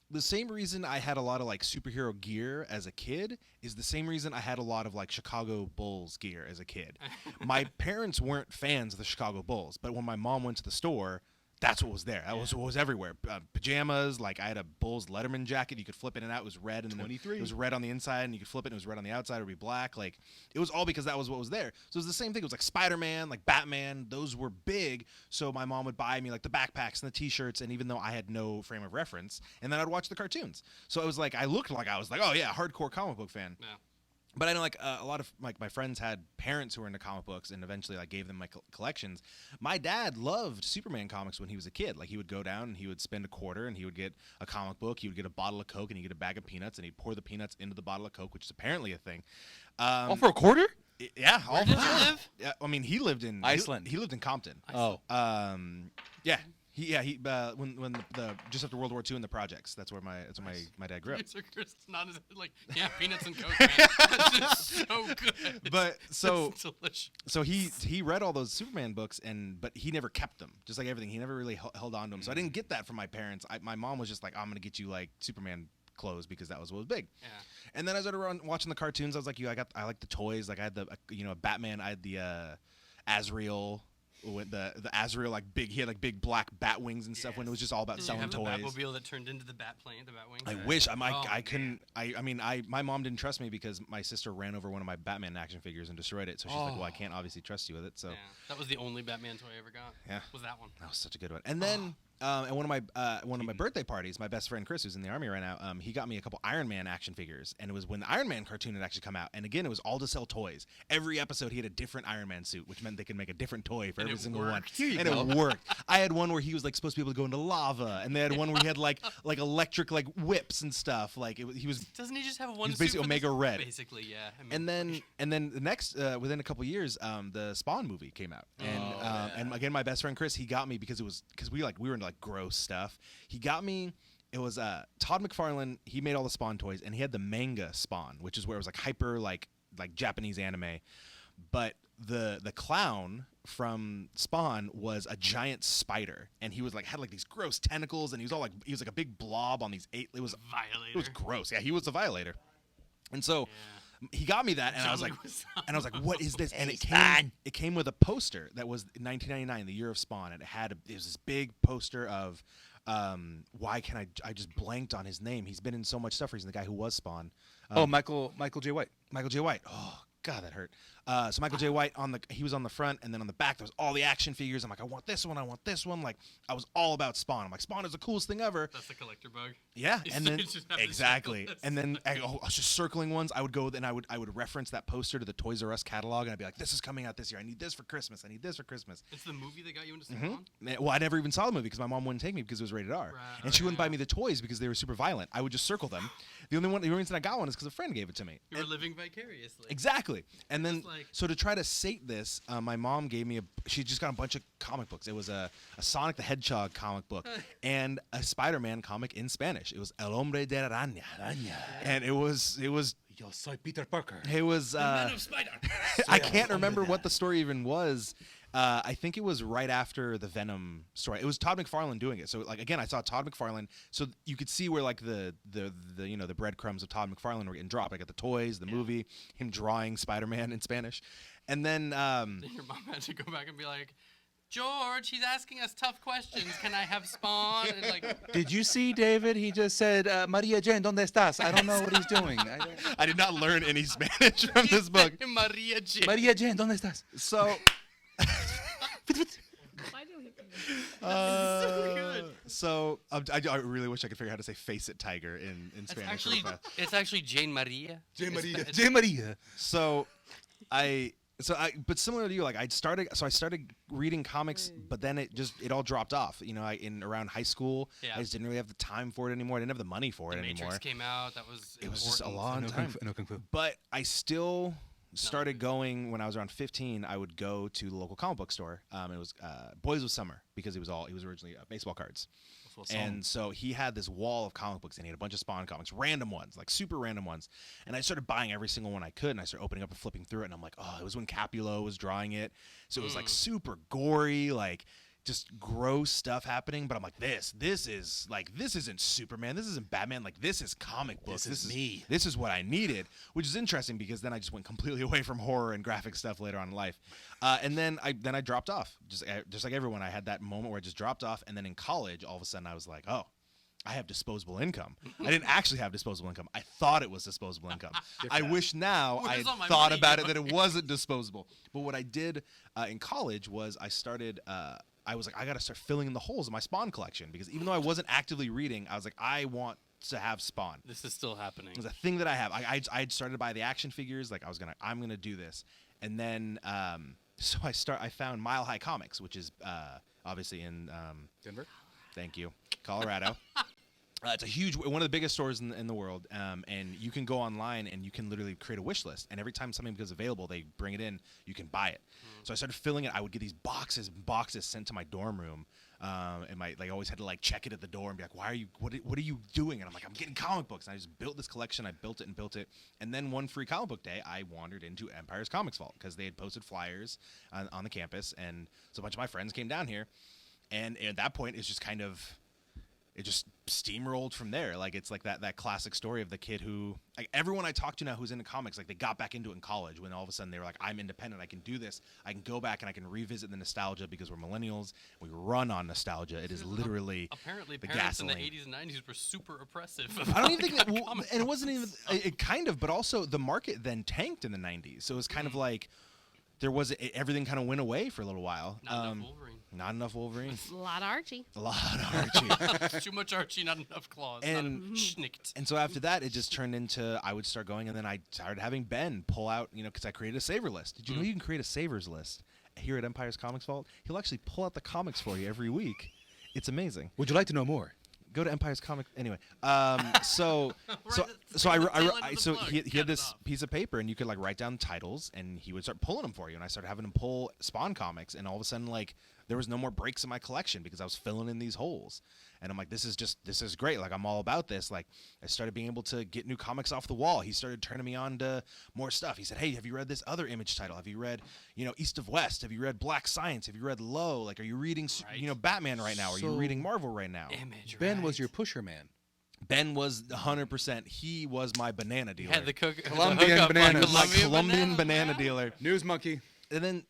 [SPEAKER 1] the same reason I had a lot of like superhero gear as a kid is the same reason I had a lot of like Chicago Bulls gear as a kid. My parents weren't fans of the Chicago Bulls, but when my mom went to the store, that's what was there. That was what was everywhere. Pajamas, like I had a Bulls Letterman jacket. You could flip it and out. It was red, and then
[SPEAKER 4] 23.
[SPEAKER 1] it was red on the inside, and you could flip it, and it was red on the outside. It would be black. Like it was all because that was what was there. So it was the same thing. It was like Spider-Man, like Batman. Those were big. So my mom would buy me like the backpacks and the T-shirts, and even though I had no frame of reference, and then I'd watch the cartoons. So it was like I looked like I was like, oh yeah, hardcore comic book fan.
[SPEAKER 2] Yeah.
[SPEAKER 1] But I know like a lot of like my friends had parents who were into comic books and eventually like gave them my collections. My dad loved Superman comics when he was a kid. Like he would go down and he would spend a quarter and he would get a comic book. He would get a bottle of Coke and he'd get a bag of peanuts and he'd pour the peanuts into the bottle of Coke, which is apparently a thing.
[SPEAKER 4] All for a quarter?
[SPEAKER 1] Yeah. All
[SPEAKER 2] did
[SPEAKER 1] for-
[SPEAKER 2] you live?
[SPEAKER 1] Yeah. I mean, he lived in
[SPEAKER 4] Iceland.
[SPEAKER 1] He lived in Compton.
[SPEAKER 4] Oh.
[SPEAKER 1] Yeah. He when the just after World War II in the projects. That's where my dad grew up.
[SPEAKER 2] Producer Chris nodded like, yeah, peanuts and Coke, man. That's just so good.
[SPEAKER 1] But so
[SPEAKER 2] It's delicious.
[SPEAKER 1] So he read all those Superman books but he never kept them. Just like everything, he never really held on to them. So I didn't get that from my parents. My mom was just like, I'm gonna get you like Superman clothes because that was what was big.
[SPEAKER 2] Yeah.
[SPEAKER 1] And then as I started watching the cartoons, I was like, I like the toys. Like I had the Batman. I had the Azrael. With the Azrael like big, he had like big black bat wings and stuff when it was just all about
[SPEAKER 2] Did you
[SPEAKER 1] selling
[SPEAKER 2] have the
[SPEAKER 1] toys.
[SPEAKER 2] Batmobile that turned into the bat plane, the Batwing?
[SPEAKER 1] I wish I
[SPEAKER 2] Oh,
[SPEAKER 1] couldn't. My mom didn't trust me because my sister ran over one of my Batman action figures and destroyed it. So she's like, well, I can't obviously trust you with it. So
[SPEAKER 2] Yeah, that was the only Batman toy I ever got.
[SPEAKER 1] Yeah.
[SPEAKER 2] Was that one?
[SPEAKER 1] that was such a good one. And then And one of my birthday parties, my best friend Chris, who's in the Army right now, he got me a couple Iron Man action figures, and it was when the Iron Man cartoon had actually come out. And again, it was all to sell toys. Every episode, he had a different Iron Man suit, which meant they could make a different toy for
[SPEAKER 2] And
[SPEAKER 1] every
[SPEAKER 2] it
[SPEAKER 1] single
[SPEAKER 2] worked.
[SPEAKER 1] one. And it worked. I had one where he was like supposed to be able to go into lava, and they had one where he had like electric like whips and stuff. Like he was.
[SPEAKER 2] Doesn't he just have one?
[SPEAKER 1] He's basically
[SPEAKER 2] suit for
[SPEAKER 1] Omega
[SPEAKER 2] this?
[SPEAKER 1] Red.
[SPEAKER 2] Basically, yeah. I mean,
[SPEAKER 1] And then the next within a couple years, the Spawn movie came out, and again my best friend Chris, he got me because we were into like gross stuff. He got me. It was Todd McFarlane. He made all the Spawn toys, and he had the manga Spawn, which is where it was like hyper like Japanese anime, but the clown from Spawn was a giant spider, and he was like had like these gross tentacles, and he was like a big blob on these eight. It was
[SPEAKER 2] Violator.
[SPEAKER 1] gross. Yeah, he was a violator, and so. He got me that, and I was like, "What is this?" And it came with a poster that was 1999, the year of Spawn, and it was this big poster of why can I just blanked on his name. He's been in so much stuff recently. The guy who was Spawn.
[SPEAKER 4] Michael J. White.
[SPEAKER 1] Michael J. White. Oh God, that hurt. So Michael J. White he was on the front, and then on the back there was all the action figures. I'm like, I want this one. I want this one. Like I was all about Spawn. I'm like, Spawn is the coolest thing ever.
[SPEAKER 2] That's the collector bug.
[SPEAKER 1] Yeah,
[SPEAKER 2] You
[SPEAKER 1] and then
[SPEAKER 2] just have to
[SPEAKER 1] exactly,
[SPEAKER 2] circle this.
[SPEAKER 1] and then I was just circling ones. I would go and I would reference that poster to the Toys R Us catalog, and I'd be like, "This is coming out this year. I need this for Christmas. I need this for Christmas."
[SPEAKER 2] It's the movie that got you into Spawn.
[SPEAKER 1] Well, I never even saw the movie because my mom wouldn't take me because it was rated R, and she wouldn't buy me the toys because they were super violent. I would just circle them. The only reason I got one is because a friend gave it to me.
[SPEAKER 2] You were living vicariously.
[SPEAKER 1] Exactly. And then,
[SPEAKER 2] Just like-
[SPEAKER 1] so to try to sate this, my mom gave me she just got a bunch of comic books. It was a Sonic the Hedgehog comic book and a Spider-Man comic in Spanish. It was El Hombre de Araña. And it was,
[SPEAKER 4] Yo soy Peter Parker.
[SPEAKER 1] it was,
[SPEAKER 2] Man of Spider.
[SPEAKER 1] I can't remember what the story even was. I think it was right after the Venom story. It was Todd McFarlane doing it. So like again, I saw Todd McFarlane. So you could see where like the breadcrumbs of Todd McFarlane were getting dropped. Like at the toys, the movie, him drawing Spider-Man in Spanish, and then
[SPEAKER 2] Then your mom had to go back and be like, George, he's asking us tough questions. Can I have Spawn? And like,
[SPEAKER 4] Did you see David? He just said, Maria Jane, ¿dónde estás? I don't know what he's doing.
[SPEAKER 1] I did not learn any Spanish from this book.
[SPEAKER 2] Maria J.
[SPEAKER 4] Maria Jane, ¿dónde estás?
[SPEAKER 1] So.
[SPEAKER 3] Why do we?
[SPEAKER 2] so good.
[SPEAKER 1] So I really wish I could figure out how to say "face it, tiger" in Spanish.
[SPEAKER 2] It's actually Jane Maria.
[SPEAKER 4] Jane Maria.
[SPEAKER 2] It's-
[SPEAKER 4] Jane Maria.
[SPEAKER 1] But similar to you, like I started reading comics, but then it all dropped off. You know, in around high school,
[SPEAKER 2] Yeah.
[SPEAKER 1] I just didn't really have the time for it anymore. I didn't have the money for
[SPEAKER 2] The
[SPEAKER 1] it
[SPEAKER 2] Matrix
[SPEAKER 1] anymore.
[SPEAKER 2] came out. That was
[SPEAKER 1] It was just a
[SPEAKER 2] important.
[SPEAKER 1] long
[SPEAKER 4] No
[SPEAKER 1] time.
[SPEAKER 4] kung fu.
[SPEAKER 1] But I still started going when I was around 15. I would go to the local comic book store. It was Boys of Summer because it was originally baseball cards. And so he had this wall of comic books, and he had a bunch of Spawn comics, random ones, like super random ones. And I started buying every single one I could, and I started opening up and flipping through it. And I'm like, oh, it was when Capullo was drawing it, so it was like super gory, like just gross stuff happening. But I'm like, this isn't Superman, this isn't Batman, like this is comic books.
[SPEAKER 4] This is me.
[SPEAKER 1] This is what I needed, which is interesting because then I just went completely away from horror and graphic stuff later on in life. And then I dropped off, just like everyone. I had that moment where I just dropped off, and then in college, all of a sudden I was like, oh, I have disposable income. I didn't actually have disposable income. I thought it was disposable income. I wish now I
[SPEAKER 2] Where's
[SPEAKER 1] had
[SPEAKER 2] all my
[SPEAKER 1] thought
[SPEAKER 2] money
[SPEAKER 1] about it
[SPEAKER 2] going?
[SPEAKER 1] that it wasn't disposable. But what I did in college was I started. I was like, I got to start filling in the holes in my Spawn collection because even though I wasn't actively reading, I was like, I want to have Spawn.
[SPEAKER 2] This is still happening.
[SPEAKER 1] It was a thing that I have. I had started to buy the action figures. Like I'm gonna do this, and then so I found Mile High Comics, which is obviously in
[SPEAKER 4] Denver?
[SPEAKER 1] Thank you, Colorado. It's a huge, one of the biggest stores in the world, and you can go online and you can literally create a wish list. And every time something becomes available, they bring it in. You can buy it. So I started filling it. I would get these boxes sent to my dorm room, and I always had to like check it at the door and be like, "Why are you? What are you doing?" And I'm like, "I'm getting comic books." And I just built this collection. I built it. And then one free comic book day, I wandered into Empire's Comics Vault because they had posted flyers on the campus, and so a bunch of my friends came down here, and at that point, it's just kind of. It just steamrolled from there. Like it's like that classic story of the kid who, like everyone I talk to now who's into comics, like they got back into it in college when all of a sudden they were like, I'm independent, I can do this, I can go back and I can revisit the nostalgia because we're millennials. We run on nostalgia. It is literally
[SPEAKER 2] Apparently,
[SPEAKER 1] the
[SPEAKER 2] parents in the
[SPEAKER 1] gasoline.
[SPEAKER 2] 80s and 90s were super oppressive.
[SPEAKER 1] I don't even think that, and it wasn't even it kind of, but also the market then tanked in the 90s. So it was kind of like there was everything kind of went away for a little while.
[SPEAKER 2] Not enough Wolverine.
[SPEAKER 1] Not enough Wolverine.
[SPEAKER 3] A lot of Archie.
[SPEAKER 1] A lot of Archie.
[SPEAKER 2] Too much Archie, not enough claws.
[SPEAKER 1] And-
[SPEAKER 2] not schnicked.
[SPEAKER 1] And so after that, it just turned into I would start going, and then I started having Ben pull out, because I created a saver list. Did you know you can create a savers list here at Empire's Comics Vault? He'll actually pull out the comics for you every week. It's amazing.
[SPEAKER 4] Would you like to know more?
[SPEAKER 1] Go to Empire's Comic anyway.
[SPEAKER 2] Right,
[SPEAKER 1] He
[SPEAKER 2] Cut
[SPEAKER 1] had
[SPEAKER 2] it
[SPEAKER 1] this
[SPEAKER 2] off.
[SPEAKER 1] piece of paper, and you could like write down titles, and he would start pulling them for you. And I started having him pull Spawn comics, and all of a sudden like there was no more breaks in my collection because I was filling in these holes. And I'm like, this is great. Like, I'm all about this. Like, I started being able to get new comics off the wall. He started turning me on to more stuff. He said, hey, have you read this other Image title? Have you read, East of West? Have you read Black Science? Have you read Low? Like, are you reading,
[SPEAKER 2] Right.
[SPEAKER 1] Batman right now? Are you
[SPEAKER 4] So-
[SPEAKER 1] reading Marvel right now?
[SPEAKER 2] Image.
[SPEAKER 4] Ben was
[SPEAKER 2] right.
[SPEAKER 4] your pusher man.
[SPEAKER 1] Ben was 100%. He was my banana dealer.
[SPEAKER 2] Had the
[SPEAKER 4] Colombian
[SPEAKER 2] hookup on
[SPEAKER 4] bananas.
[SPEAKER 1] my
[SPEAKER 2] Colombian
[SPEAKER 1] Colombian banana
[SPEAKER 2] man.
[SPEAKER 1] dealer.
[SPEAKER 4] News monkey.
[SPEAKER 1] And then,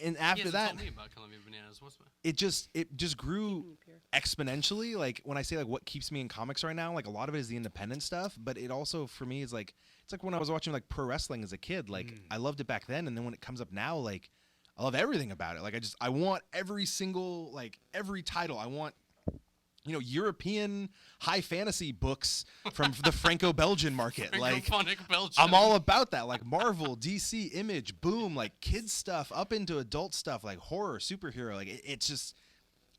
[SPEAKER 1] and
[SPEAKER 2] He
[SPEAKER 1] after
[SPEAKER 2] hasn't
[SPEAKER 1] that,
[SPEAKER 2] told me about Colombian bananas. What's my...
[SPEAKER 1] it just grew exponentially. Like, when I say like what keeps me in comics right now, like a lot of it is the independent stuff, but it also for me is like it's like when I was watching like pro wrestling as a kid. Like I loved it back then, and then when it comes up now, like I love everything about it. Like I want every single every title. I want European high fantasy books from the Franco-Belgian market. Like
[SPEAKER 2] Francophonic Belgium.
[SPEAKER 1] I'm all about that. Like Marvel, DC, Image, Boom, like kids stuff up into adult stuff, like horror, superhero. Like it's just,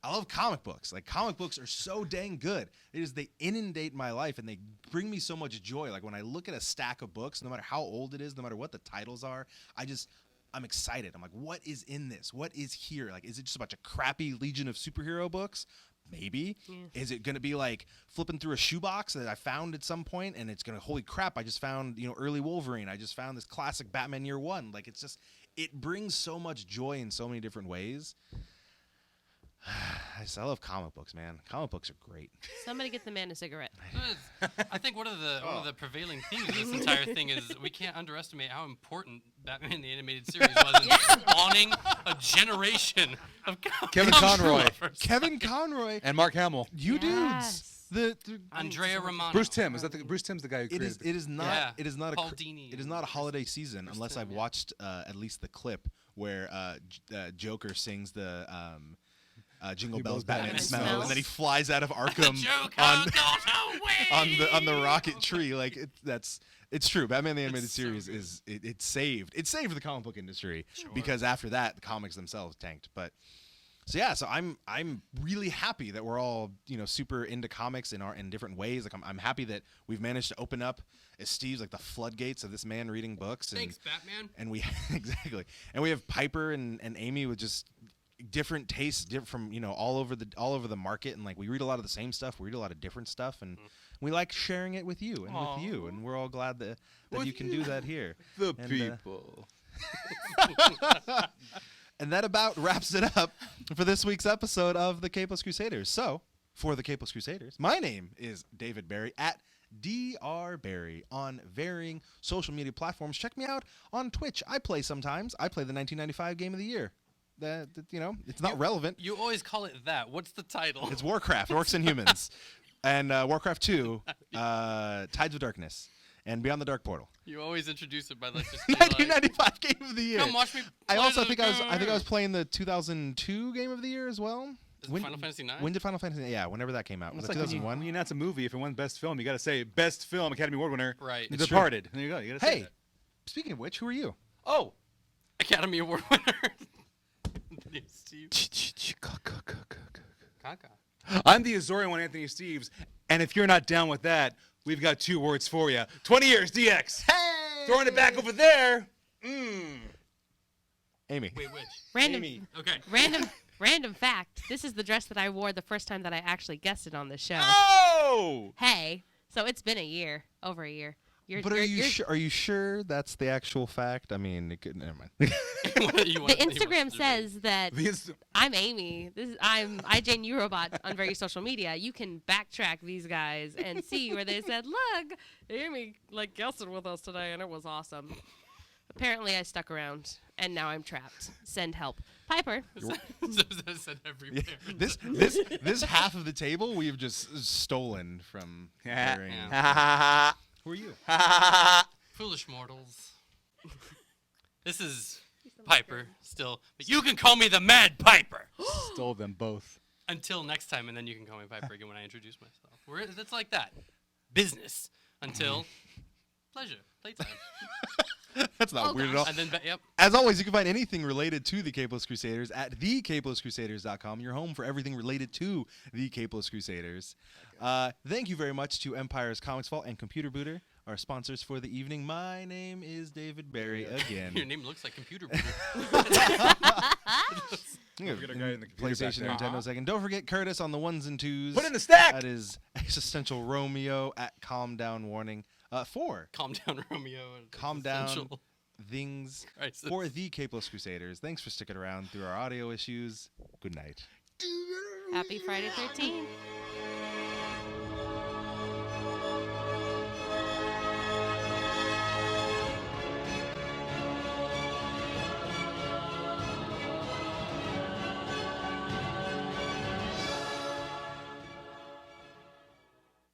[SPEAKER 1] I love comic books. Like comic books are so dang good. They inundate my life and they bring me so much joy. Like when I look at a stack of books, no matter how old it is, no matter what the titles are, I'm excited. I'm like, what is in this? What is here? Like, is it just a bunch of crappy Legion of Superhero books? Maybe.
[SPEAKER 3] Yeah.
[SPEAKER 1] Is it going to be like flipping through a shoebox that I found at some point and it's going to, holy crap, I just found, early Wolverine. I just found this classic Batman Year One. Like, it brings so much joy in so many different ways. I love comic books, man. Comic books are great.
[SPEAKER 3] Somebody get the man a cigarette.
[SPEAKER 2] I think one of the prevailing themes of this entire thing is we can't underestimate how important Batman the Animated Series was in spawning a generation of
[SPEAKER 4] Kevin
[SPEAKER 2] comic
[SPEAKER 4] Conroy.
[SPEAKER 2] lovers.
[SPEAKER 1] Kevin Conroy.
[SPEAKER 4] And Mark Hamill.
[SPEAKER 1] You
[SPEAKER 3] Yes.
[SPEAKER 1] dudes.
[SPEAKER 2] Andrea Romano.
[SPEAKER 4] Bruce Timm. Bruce Timm's the guy who
[SPEAKER 1] It
[SPEAKER 4] created
[SPEAKER 1] is not.
[SPEAKER 2] Yeah.
[SPEAKER 1] It is not
[SPEAKER 2] Paul
[SPEAKER 1] a.
[SPEAKER 2] Dini
[SPEAKER 1] It is
[SPEAKER 2] and
[SPEAKER 1] not a holiday season
[SPEAKER 2] Bruce
[SPEAKER 1] unless
[SPEAKER 2] Timm,
[SPEAKER 1] I've
[SPEAKER 2] yeah.
[SPEAKER 1] watched at least the clip where Joker sings the Jingle Bells Batman
[SPEAKER 3] Batman
[SPEAKER 1] smell,
[SPEAKER 3] Smells.
[SPEAKER 1] and then he flies out of Arkham
[SPEAKER 2] Joker
[SPEAKER 1] on
[SPEAKER 2] got away.
[SPEAKER 1] on the rocket tree. Like it's true. Batman the Animated
[SPEAKER 2] It's so
[SPEAKER 1] Series
[SPEAKER 2] good.
[SPEAKER 1] it saved the comic book industry because after that the comics themselves tanked. But so I'm really happy that we're all super into comics in different ways. Like I'm happy that we've managed to open up as Steve's like the floodgates of this man reading books.
[SPEAKER 2] Thanks, Batman.
[SPEAKER 1] And we exactly, and we have Piper and Amy with just different tastes, from all over the market, and like we read a lot of the same stuff. We read a lot of different stuff, and we like sharing it with you and with you, and we're all glad that
[SPEAKER 4] With
[SPEAKER 1] you can do that here.
[SPEAKER 4] The
[SPEAKER 1] And,
[SPEAKER 4] people.
[SPEAKER 1] And that about wraps it up for this week's episode of the Capeless Crusaders. So, for the Capeless Crusaders, my name is David Barry at Dr. Barry on varying social media platforms. Check me out on Twitch. I play sometimes. I play the 1995 Game of the Year. It's not relevant.
[SPEAKER 2] You always call it that. What's the title?
[SPEAKER 1] It's Warcraft, Orcs and Humans. And Warcraft 2, Tides of Darkness, and Beyond the Dark Portal.
[SPEAKER 2] You always introduce it by like just being like,
[SPEAKER 1] 1995 Game of the Year.
[SPEAKER 2] come watch me.
[SPEAKER 1] I
[SPEAKER 2] play
[SPEAKER 1] also
[SPEAKER 2] this
[SPEAKER 1] think I was
[SPEAKER 2] game."
[SPEAKER 1] playing the 2002 Game of the Year as well.
[SPEAKER 2] Is it Final Fantasy 9?
[SPEAKER 1] When did Final Fantasy? Yeah, whenever that came out. Was
[SPEAKER 4] It's
[SPEAKER 1] it
[SPEAKER 4] like when
[SPEAKER 1] 2001?
[SPEAKER 4] you announce a movie, if it won Best Film, you got to say Best Film Academy Award winner.
[SPEAKER 2] Right.
[SPEAKER 4] The
[SPEAKER 2] It's
[SPEAKER 1] true.
[SPEAKER 4] Departed. There you go. You got to say
[SPEAKER 1] Hey,
[SPEAKER 4] that.
[SPEAKER 1] speaking of which, who are you?
[SPEAKER 4] Oh.
[SPEAKER 2] Academy Award winner. Steve. Kaka.
[SPEAKER 4] I'm the Azorian one, Anthony Steves, and if you're not down with that, we've got 2 words for you. 20 years, DX.
[SPEAKER 1] Hey!
[SPEAKER 4] Throwing it back over there.
[SPEAKER 1] Amy.
[SPEAKER 2] Wait, which?
[SPEAKER 3] Random,
[SPEAKER 1] Amy.
[SPEAKER 2] Okay.
[SPEAKER 3] random fact. This is the dress that I wore the first time that I actually guessed it on the show.
[SPEAKER 4] Oh!
[SPEAKER 3] Hey, so it's been a year, over a year.
[SPEAKER 1] But are you sure that's the actual fact? I mean, it could. Never mind.
[SPEAKER 3] The Instagram says that
[SPEAKER 4] The inst-
[SPEAKER 3] I'm Amy. I'm iJane Robot on various social media. You can backtrack these guys and see where they said, "Look, Amy guessed with us today, and it was awesome." Apparently, I stuck around, and now I'm trapped. Send help, Piper.
[SPEAKER 2] said every parent.
[SPEAKER 1] This half of the table we've just stolen from. Barry.
[SPEAKER 2] Yeah.
[SPEAKER 1] Who are you?
[SPEAKER 2] Foolish mortals. This is Piper still, but you can call me the Mad Piper.
[SPEAKER 4] Stole them both.
[SPEAKER 2] Until next time, and then you can call me Piper again when I introduce myself. It's like that. Business. Until pleasure. Playtime.
[SPEAKER 1] That's not weird at all.
[SPEAKER 2] And then, yep.
[SPEAKER 1] As always, you can find anything related to the Capeless Crusaders at thecapelesscrusaders.com, your home for everything related to the Capeless Crusaders. Thank you very much to Empire's Comics Vault and Computer Booter, our sponsors for the evening. My name is David Barry again.
[SPEAKER 2] Your name looks like Computer Booter.
[SPEAKER 4] Get a guy in the computer
[SPEAKER 1] PlayStation
[SPEAKER 4] back
[SPEAKER 1] and
[SPEAKER 4] there.
[SPEAKER 1] Nintendo second. Don't forget Curtis on the ones and twos.
[SPEAKER 4] Put in the stack!
[SPEAKER 1] That is Existential Romeo at Calm Down Warning. 4.
[SPEAKER 2] Calm down, Romeo.
[SPEAKER 1] Calm down
[SPEAKER 2] Essential.
[SPEAKER 1] things
[SPEAKER 2] Crisis.
[SPEAKER 1] for the Capeless Crusaders. Thanks for sticking around through our audio issues. Good night.
[SPEAKER 3] Happy Friday 13th.